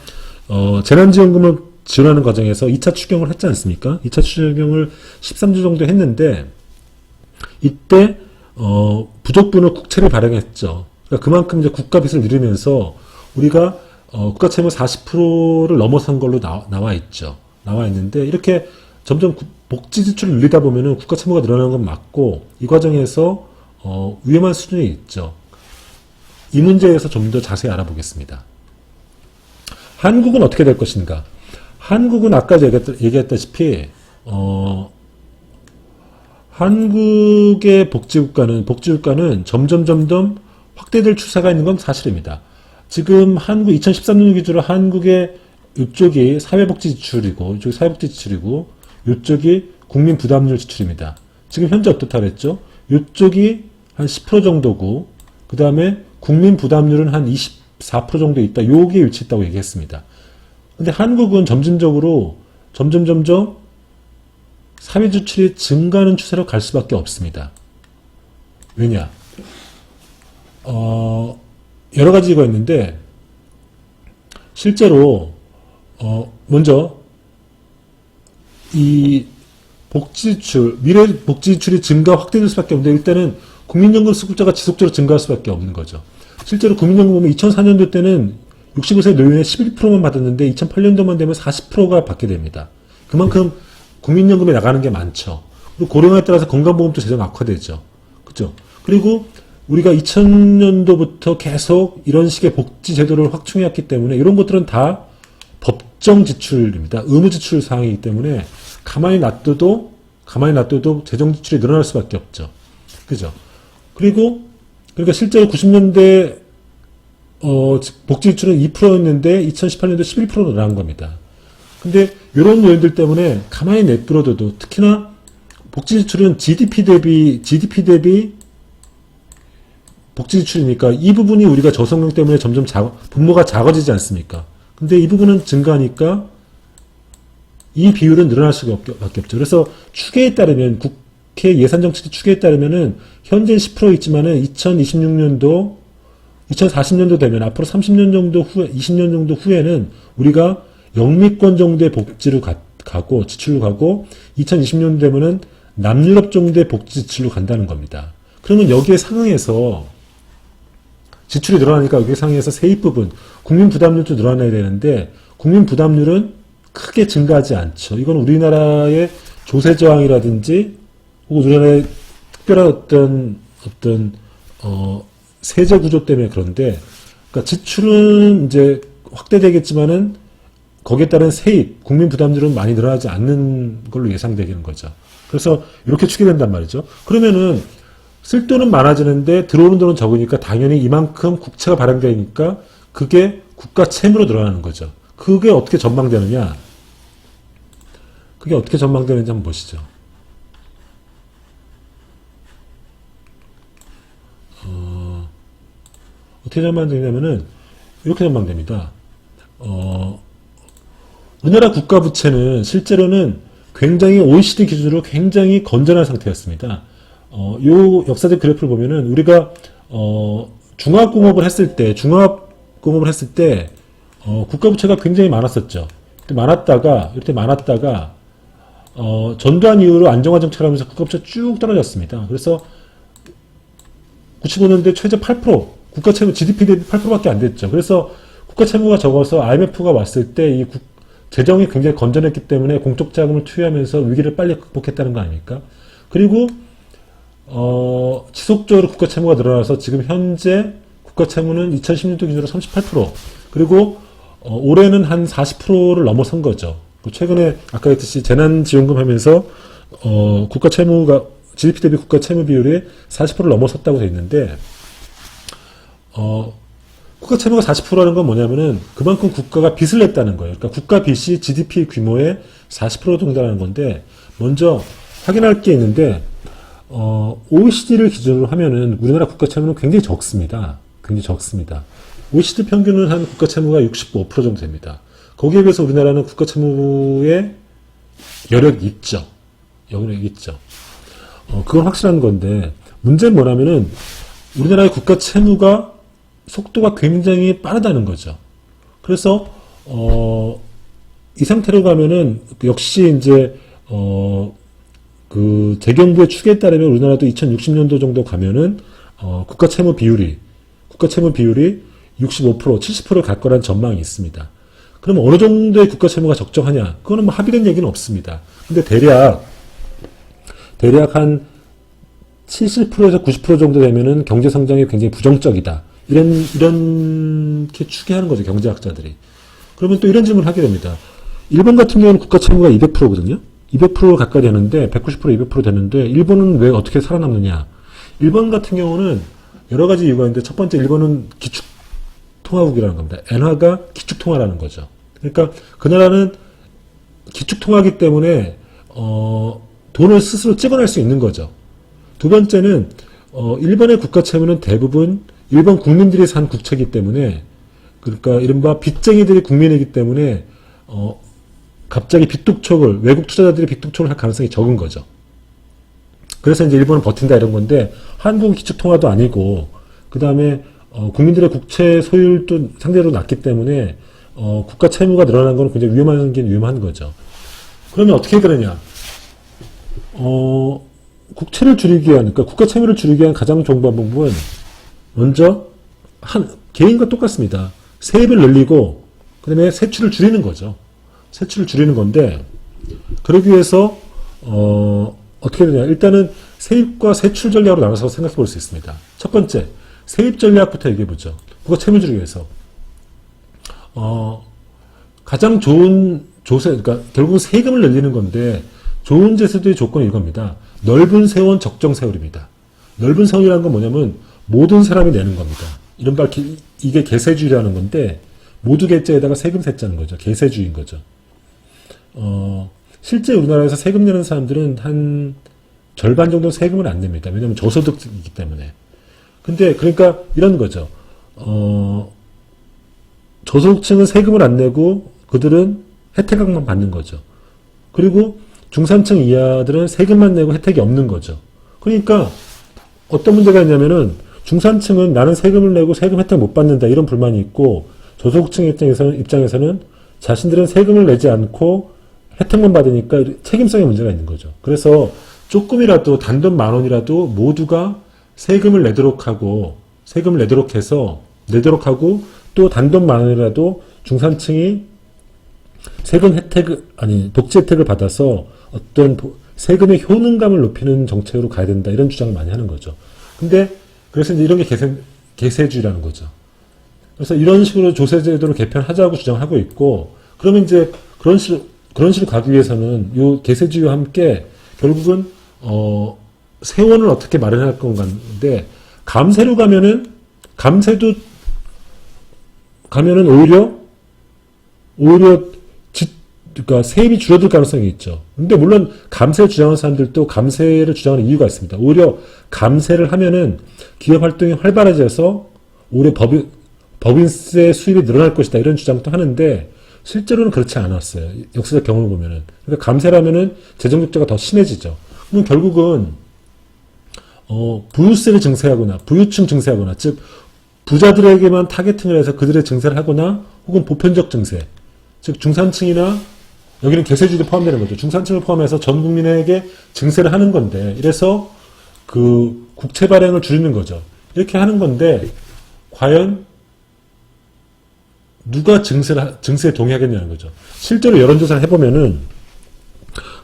[SPEAKER 1] 재난지원금을 지원하는 과정에서 2차 추경을 했지 않습니까? 2차 추경을 13조 정도 했는데 이때 부족분을 국채를 발행했죠. 그러니까 그만큼 이제 국가 빚을 늘리면서 우리가 국가 채무 40%를 넘어선 걸로 나와 있죠. 나와 있는데 이렇게 점점 복지 지출을 늘리다 보면은 국가 채무가 늘어나는 건 맞고 이 과정에서 위험한 수준이 있죠. 이 문제에 대해서 좀 더 자세히 알아보겠습니다. 한국은 어떻게 될 것인가? 한국은 아까 얘기했다시피 한국의 복지국가는 점점 확대될 추세가 있는 건 사실입니다. 지금 2013년 기준으로 한국의 이쪽이 사회복지 지출이고 이쪽이 국민 부담률 지출입니다. 지금 현재 어떻다 그랬죠? 이쪽이 한 10% 정도고 그 다음에 국민 부담률은 한 24% 정도 있다. 여기에 위치했다고 얘기했습니다. 근데 한국은 점점 사회 지출이 증가하는 추세로 갈 수밖에 없습니다. 왜냐? 여러 가지가 있는데 실제로 먼저 이 미래 복지 지출이 확대될 수밖에 없는데 일단은 국민연금 수급자가 지속적으로 증가할 수밖에 없는 거죠. 실제로 국민연금 보면 2004년도 때는 65세 노인의 11%만 받았는데 2008년도만 되면 40%가 받게 됩니다. 그만큼 국민연금에 나가는 게 많죠. 그리고 고령화에 따라서 건강보험도 재정 악화되죠. 그죠? 그리고 우리가 2000년도부터 계속 이런 식의 복지 제도를 확충해왔기 때문에 이런 것들은 다 법정 지출입니다. 의무 지출 사항이기 때문에 가만히 놔둬도 재정 지출이 늘어날 수밖에 없죠. 그죠? 그러니까 실제로 90년대 복지 지출은 2%였는데 2018년도 11%로 늘어난 겁니다. 근데 이런 요인들 때문에 가만히 내버려둬도 특히나 복지 지출은 GDP 대비 복지 지출이니까 이 부분이 우리가 저성장 때문에 점점 분모가 작아지지 않습니까? 근데 이 부분은 증가하니까 이 비율은 늘어날 수밖에 없죠. 그래서 추계에 따르면 국회 예산정책 추계에 따르면은 현재 10% 있지만은 2040년도 되면 앞으로 30년 정도 후에 20년 정도 후에는 우리가 영미권 정도의 복지로 지출로 가고 2020년 되면은 남유럽 정도의 복지 지출로 간다는 겁니다. 그러면 여기에 상응해서 지출이 늘어나니까 여기에 상응해서 세입 부분, 국민 부담률도 늘어나야 되는데 국민 부담률은 크게 증가하지 않죠. 이건 우리나라의 조세 저항이라든지 혹은 우리나라의 특별한 어떤 세제 구조 때문에 그런데 그러니까 지출은 이제 확대되겠지만은 거기에 따른 세입, 국민 부담률은 많이 늘어나지 않는 걸로 예상되는 거죠. 그래서 이렇게 추계된단 말이죠. 그러면은 쓸 돈은 많아지는데 들어오는 돈은 적으니까 당연히 이만큼 국채가 발행되니까 그게 국가 채무로 늘어나는 거죠. 그게 어떻게 전망되느냐? 그게 어떻게 전망되는지 한번 보시죠. 어떻게 전망되냐면은 이렇게 전망됩니다. 우리나라 국가 부채는 실제로는 굉장히 OECD 기준으로 굉장히 건전한 상태였습니다. 요 역사적 그래프를 보면은 우리가 중화공업을 했을 때 국가 부채가 굉장히 많았었죠. 이렇게 많았다가 전두환 이후로 안정화 정책을 하면서 국가 부채가 쭉 떨어졌습니다. 그래서 95년도에 최저 8%, 국가 채무 GDP 대비 8%밖에 안 됐죠. 그래서 국가 채무가 적어서 IMF가 왔을 때 이 재정이 굉장히 건전했기 때문에 공적 자금을 투여하면서 위기를 빨리 극복했다는 거 아닙니까? 그리고 지속적으로 국가 채무가 늘어나서 지금 현재 국가 채무는 2016년 기준으로 38%, 그리고 올해는 한 40%를 넘어선 거죠. 최근에 아까 했듯이 재난지원금 하면서 국가 채무가 GDP 대비 국가 채무 비율이 40%를 넘어섰다고 되어 있는데, 국가 채무가 40%라는 건 뭐냐면은 그만큼 국가가 빚을 냈다는 거예요. 그러니까 국가 빚이 GDP 규모의 40% 정도라는 건데, 먼저 확인할 게 있는데, OECD를 기준으로 하면은 우리나라 국가 채무는 굉장히 적습니다. 굉장히 적습니다. OECD 평균은 한 국가 채무가 65% 정도 됩니다. 거기에 비해서 우리나라는 국가 채무에 여력이 있죠. 여력이 있죠. 그건 확실한 건데, 문제는 뭐냐면은 우리나라의 국가 채무가 속도가 굉장히 빠르다는 거죠. 그래서 이 상태로 가면은 역시 이제 그 재경부의 추계에 따르면 우리나라도 2060년도 정도 가면은 국가 채무 비율이 65%, 70%를 갈 거란 전망이 있습니다. 그럼 어느 정도의 국가 채무가 적정하냐? 그거는 뭐 합의된 얘기는 없습니다. 근데 대략 한 70%에서 90% 정도 되면은 경제 성장이 굉장히 부정적이다. 이렇게 추계하는 거죠, 경제학자들이. 그러면 또 이런 질문을 하게 됩니다. 일본 같은 경우는 국가 채무가 200%거든요? 200% 가까이 되는데, 190%, 200% 되는데, 일본은 왜 어떻게 살아남느냐? 일본 같은 경우는 여러 가지 이유가 있는데, 첫 번째, 일본은 기축통화국이라는 겁니다. 엔화가 기축통화라는 거죠. 그러니까, 그 나라는 기축통화이기 때문에, 돈을 스스로 찍어낼 수 있는 거죠. 두 번째는, 일본의 국가 채무는 대부분 일본 국민들이 산 국채이기 때문에, 그러니까 이른바 빚쟁이들이 국민이기 때문에 갑자기 빚독촉을, 외국 투자자들이 빚독촉을 할 가능성이 적은 거죠. 그래서 이제 일본은 버틴다 이런 건데, 한국은 기축통화도 아니고, 그 다음에 국민들의 국채 소율도 상대로 낮기 때문에 국가 채무가 늘어난 건 굉장히 위험한 거죠. 그러면 어떻게 되느냐? 국채를 줄이기 위한, 그러니까 국가 채무를 줄이기 위한 가장 좋은 방법은 먼저 개인과 똑같습니다. 세입을 늘리고 그다음에 세출을 줄이는 거죠. 세출을 줄이는 건데, 그러기 위해서 어떻게 되냐? 일단은 세입과 세출 전략으로 나눠서 생각해 볼 수 있습니다. 첫 번째, 세입 전략부터 얘기해 보죠. 국가 채무 줄이기 위해서 가장 좋은 조세, 그러니까 결국은 세금을 늘리는 건데, 좋은 제도의 조건이 이겁니다. 넓은 세원, 적정 세율입니다. 넓은 세율이라는 건 뭐냐면 모든 사람이 내는 겁니다. 이른바 이게 계세주의라는 건데, 모두 계자에다가 세금 세자는 거죠. 계세주의인 거죠. 실제 우리나라에서 세금 내는 사람들은 한 절반 정도 세금을 안 냅니다. 왜냐하면 저소득이기 때문에. 근데 그러니까 이런 거죠. 저소득층은 세금을 안 내고 그들은 혜택만 받는 거죠. 그리고 중산층 이하들은 세금만 내고 혜택이 없는 거죠. 그러니까 어떤 문제가 있냐면은 중산층은 나는 세금을 내고 세금 혜택 못 받는다 이런 불만이 있고, 저소득층 입장에서는 자신들은 세금을 내지 않고 혜택만 받으니까 책임성의 문제가 있는 거죠. 그래서 조금이라도 단돈 10,000원이라도 모두가 세금을 내도록 하고 또 단돈 10,000원이라도 중산층이 세금 복지 혜택을 받아서 어떤 세금의 효능감을 높이는 정책으로 가야 된다, 이런 주장을 많이 하는 거죠. 근데 그래서 이제 이런 게 계세주의라는 거죠. 그래서 이런 식으로 조세제도를 개편하자고 주장을 하고 있고, 그러면 이제 그런 식으로 가기 위해서는 이 계세주의와 함께 결국은 세원을 어떻게 마련할 건가인데, 감세로 가면은 오히려 그러니까 세입이 줄어들 가능성이 있죠. 근데 물론 감세를 주장하는 사람들도 감세를 주장하는 이유가 있습니다. 오히려 감세를 하면은 기업 활동이 활발해져서 오히려 법인세 수입이 늘어날 것이다, 이런 주장도 하는데, 실제로는 그렇지 않았어요. 역사적 경험을 보면은. 그러니까 감세라면은 재정적자가 더 심해지죠. 그럼 결국은 부유세를 증세하거나 부유층 증세하거나 즉 부자들에게만 타겟팅을 해서 그들의 증세를 하거나 혹은 보편적 증세 즉 중산층이나 여기는 개세주도 포함되는 거죠. 중산층을 포함해서 전 국민에게 증세를 하는 건데 이래서 그 국채 발행을 줄이는 거죠. 이렇게 하는 건데 과연 누가 증세에 동의하겠냐는 거죠. 실제로 여론조사를 해보면은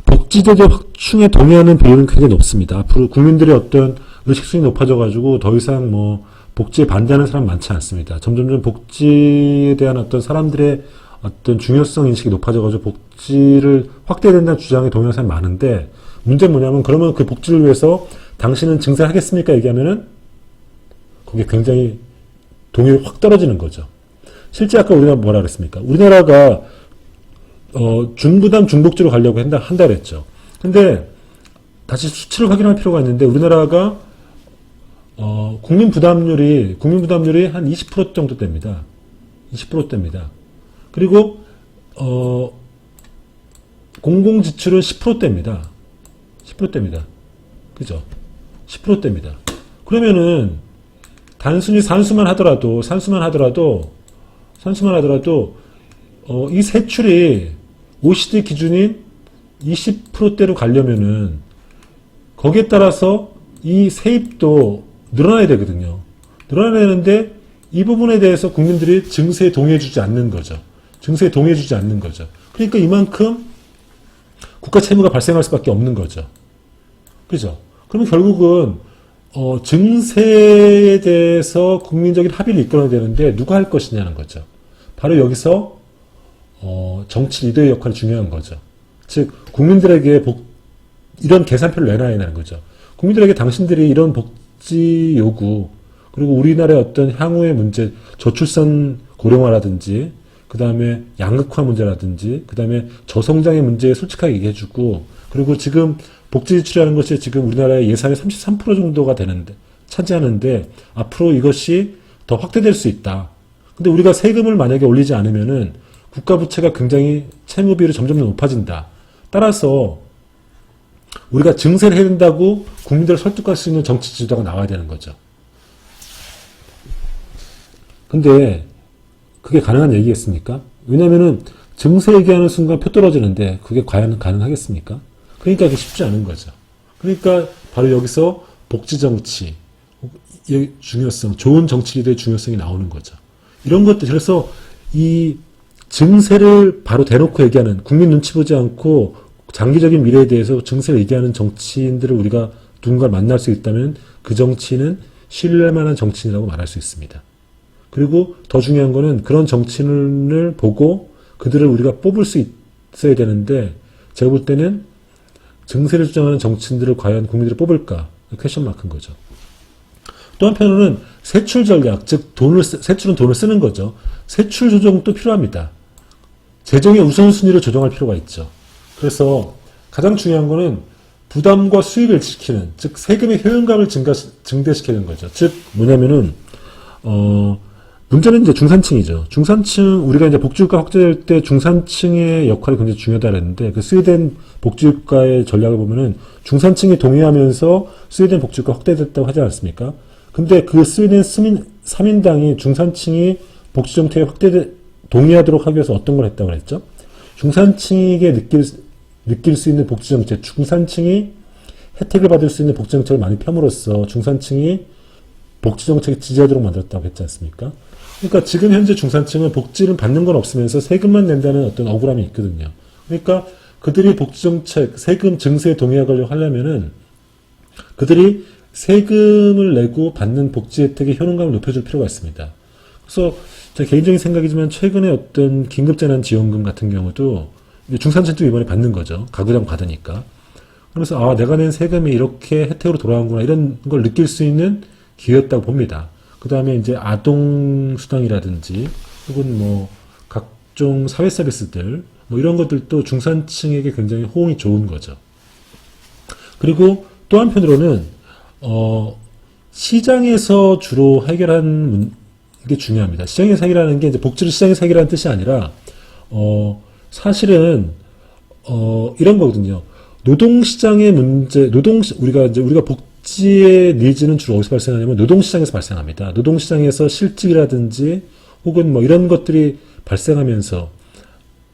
[SPEAKER 1] 복지제도 확충에 동의하는 비율은 굉장히 높습니다. 앞으로 국민들의 어떤 의식수준이 높아져가지고 더 이상 뭐 복지에 반대하는 사람 많지 않습니다. 점점점 복지에 대한 어떤 사람들의 어떤 중요성 인식이 높아져가지고 복지를 확대된다는 주장에 동의하는 사람이 많은데 문제는 뭐냐면 그러면 그 복지를 위해서 당신은 증세하겠습니까? 얘기하면은 거기에 굉장히 동의율이 확 떨어지는 거죠. 실제 아까 우리나라 뭐라 그랬습니까? 우리나라가 중부담 중복지로 가려고 한다 그랬죠. 근데 다시 수치를 확인할 필요가 있는데 우리나라가 국민 부담률이 한 20% 정도 됩니다. 20%대입니다. 그리고 공공 지출은 10%대입니다. 10%대입니다. 그죠? 10%대입니다. 그러면은 단순히 산수만 하더라도 이 세출이 OECD 기준인 20%대로 가려면은 거기에 따라서 이 세입도 늘어나야 되거든요. 늘어나야 되는데 이 부분에 대해서 국민들이 증세에 동의해주지 않는 거죠. 그러니까 이만큼 국가 채무가 발생할 수밖에 없는 거죠. 그죠? 그러면 결국은 증세에 대해서 국민적인 합의를 이끌어야 되는데 누가 할 것이냐는 거죠. 바로 여기서 정치 리더의 역할이 중요한 거죠. 즉 국민들에게 이런 계산표를 내놔야 하는 거죠. 국민들에게 당신들이 이런 복지 요구 그리고 우리나라의 어떤 향후의 문제 저출산 고령화라든지 그 다음에 양극화 문제라든지 그 다음에 저성장의 문제에 솔직하게 얘기해주고 그리고 지금 복지 지출이라는 것이 지금 우리나라의 예산의 33% 정도가 차지하는데 앞으로 이것이 더 확대될 수 있다. 근데 우리가 세금을 만약에 올리지 않으면은 국가 부채가 굉장히 채무 비율이 점점 높아진다. 따라서 우리가 증세를 해야 된다고 국민들을 설득할 수 있는 정치 지도자가 나와야 되는 거죠. 근데 그게 가능한 얘기겠습니까? 왜냐면은 증세 얘기하는 순간 표 떨어지는데 그게 과연 가능하겠습니까? 그러니까 이게 쉽지 않은 거죠. 그러니까 바로 여기서 복지정치의 중요성, 좋은 정치 리더의 중요성이 나오는 거죠. 이런 것들, 그래서 이 증세를 바로 대놓고 얘기하는, 국민 눈치 보지 않고 장기적인 미래에 대해서 증세를 얘기하는 정치인들을 우리가 누군가를 만날 수 있다면 그 정치인은 신뢰만한 정치인이라고 말할 수 있습니다. 그리고 더 중요한 거는 그런 정치인을 보고 그들을 우리가 뽑을 수 있어야 되는데 제가 볼 때는 증세를 주장하는 정치인들을 과연 국민들이 뽑을까? 퀘션 마크인 거죠. 또 한편으로는 세출 전략, 즉 세출은 돈을 쓰는 거죠. 세출 조정도 필요합니다. 재정의 우선순위를 조정할 필요가 있죠. 그래서 가장 중요한 거는 부담과 수익을 지키는, 즉 세금의 효용감을 증대시키는 거죠. 즉 뭐냐면은 문제는 이제 중산층이죠. 중산층, 우리가 이제 복지국가 확대될 때 중산층의 역할이 굉장히 중요하다 그랬는데, 그 스웨덴 복지국가의 전략을 보면은 중산층이 동의하면서 스웨덴 복지국가 확대됐다고 하지 않습니까? 근데 그 스웨덴 3인당이 중산층이 복지정책에 동의하도록 하기 위해서 어떤 걸 했다고 그랬죠? 중산층에게 느낄 수 있는 복지정책, 중산층이 혜택을 받을 수 있는 복지정책을 많이 펴므로써 중산층이 복지정책에 지지하도록 만들었다고 했지 않습니까? 그러니까 지금 현재 중산층은 복지를 받는 건 없으면서 세금만 낸다는 어떤 억울함이 있거든요. 그러니까 그들이 복지정책, 세금 증세에 동의하려고 하려면은 그들이 세금을 내고 받는 복지 혜택의 효능감을 높여줄 필요가 있습니다. 그래서 제 개인적인 생각이지만 최근에 어떤 긴급재난지원금 같은 경우도 중산층도 이번에 받는 거죠. 가구당 받으니까. 그래서 내가 낸 세금이 이렇게 혜택으로 돌아오는구나 이런 걸 느낄 수 있는 기회였다고 봅니다. 그 다음에 이제 아동수당이라든지 혹은 뭐 각종 사회 서비스들 뭐 이런 것들도 중산층에게 굉장히 호응이 좋은 거죠. 그리고 또 한편으로는 시장에서 주로 해결하는 게 중요합니다. 시장에서 해결하는 게 이제 복지를 시장에서 해결하는 뜻이 아니라 사실은 이런 거거든요. 노동시장의 문제, 우리가 복지의 니즈는 주로 어디서 발생하냐면 노동시장에서 발생합니다. 노동시장에서 실직이라든지 혹은 뭐 이런 것들이 발생하면서,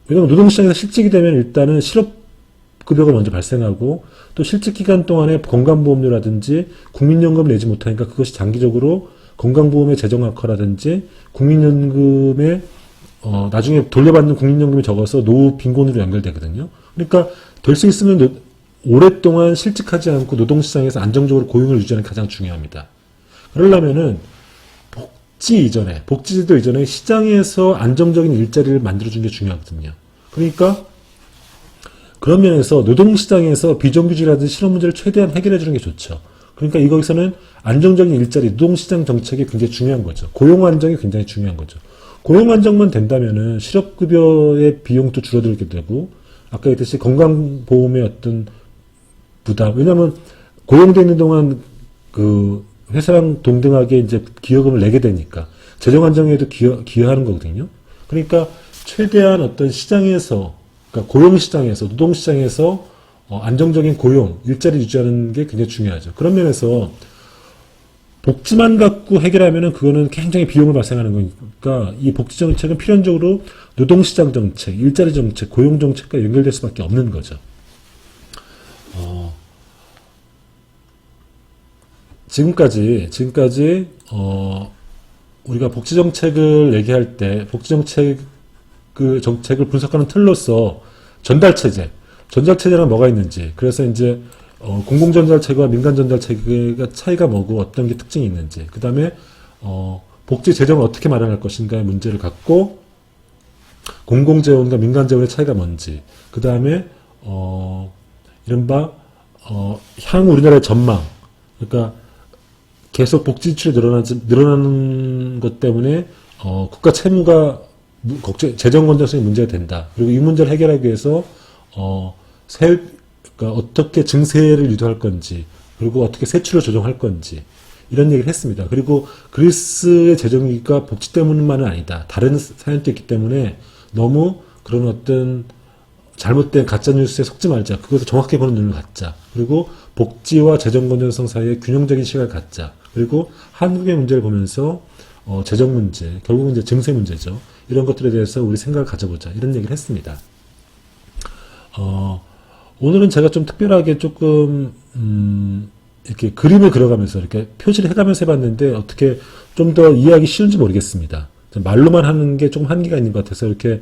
[SPEAKER 1] 왜냐면 노동시장에서 실직이 되면 일단은 실업급여가 먼저 발생하고, 또 실직 기간 동안에 건강보험료라든지 국민연금 내지 못하니까 그것이 장기적으로 건강보험의 재정 악화라든지 국민연금에 나중에 돌려받는 국민연금이 적어서 노후 빈곤으로 연결되거든요. 그러니까 될 수 있으면 오랫동안 실직하지 않고 노동시장에서 안정적으로 고용을 유지하는 게 가장 중요합니다. 그러려면은 복지제도 이전에 시장에서 안정적인 일자리를 만들어주는 게 중요하거든요. 그러니까 그런 면에서 노동시장에서 비정규직이라든지 실업 문제를 최대한 해결해 주는 게 좋죠. 그러니까 이거에서는 안정적인 일자리, 노동시장 정책이 굉장히 중요한 거죠. 고용 안정이 굉장히 중요한 거죠. 고용 안정만 된다면은 실업급여의 비용도 줄어들게 되고, 아까 얘기했듯이 건강보험의 어떤 부담, 왜냐면 고용되어 있는 동안 그 회사랑 동등하게 이제 기여금을 내게 되니까 재정 안정에도 기여하는 거거든요. 그러니까 최대한 어떤 시장에서, 그러니까 고용시장에서, 노동시장에서 안정적인 고용, 일자리 유지하는 게 굉장히 중요하죠. 그런 면에서 복지만 갖고 해결하면은 그거는 굉장히 비용을 발생하는 거니까 이 복지 정책은 필연적으로 노동시장 정책, 일자리 정책, 고용 정책과 연결될 수밖에 없는 거죠. 지금까지 우리가 복지 정책을 얘기할 때 정책을 분석하는 틀로서 전달체제랑 뭐가 있는지, 그래서 이제 공공전달체계와 민간전달체계가 차이가 뭐고 어떤 게 특징이 있는지, 그 다음에 복지 재정을 어떻게 마련할 것인가의 문제를 갖고 공공재원과 민간재원의 차이가 뭔지, 그 다음에 이른바 향후 우리나라의 전망, 그러니까 계속 복지 지출이 늘어나는 것 때문에 국가 채무가 재정 건전성이 문제가 된다. 그리고 이 문제를 해결하기 위해서 그러니까 어떻게 증세를 유도할 건지, 그리고 어떻게 세출을 조정할 건지, 이런 얘기를 했습니다. 그리고 그리스의 재정위기가 복지 때문만은 아니다. 다른 사연도 있기 때문에 너무 그런 어떤 잘못된 가짜뉴스에 속지 말자. 그것을 정확히 보는 눈을 갖자. 그리고 복지와 재정 건전성 사이에 균형적인 시각을 갖자. 그리고 한국의 문제를 보면서 재정 문제, 결국은 이제 증세 문제죠. 이런 것들에 대해서 우리 생각을 가져보자. 이런 얘기를 했습니다. 오늘은 제가 좀 특별하게 조금 이렇게 그림을 그려가면서 이렇게 표시를 해가면서 해봤는데 어떻게 좀 더 이해하기 쉬운지 모르겠습니다. 말로만 하는 게 조금 한계가 있는 것 같아서 이렇게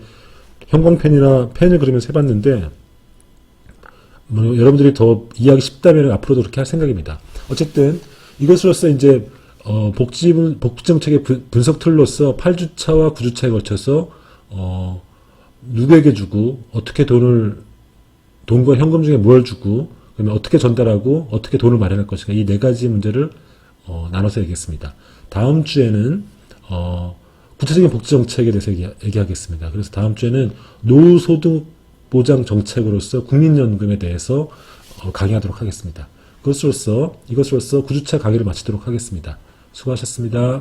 [SPEAKER 1] 형광펜이나 펜을 그리면서 해봤는데 뭐 여러분들이 더 이해하기 쉽다면 앞으로도 그렇게 할 생각입니다. 어쨌든 이것으로서 이제 복지 정책의 분석 틀로서 8주차와 9주차에 걸쳐서 누구에게 주고 어떻게 돈과 현금 중에 뭘 주고 그다음에 어떻게 전달하고 어떻게 돈을 마련할 것인가, 이 네 가지 문제를 나눠서 얘기했습니다. 다음 주에는 구체적인 복지 정책에 대해서 얘기하겠습니다. 그래서 다음 주에는 노후소득 보장 정책으로서 국민연금에 대해서 강의하도록 하겠습니다. 이것으로서 9주차 강의를 마치도록 하겠습니다. 수고하셨습니다.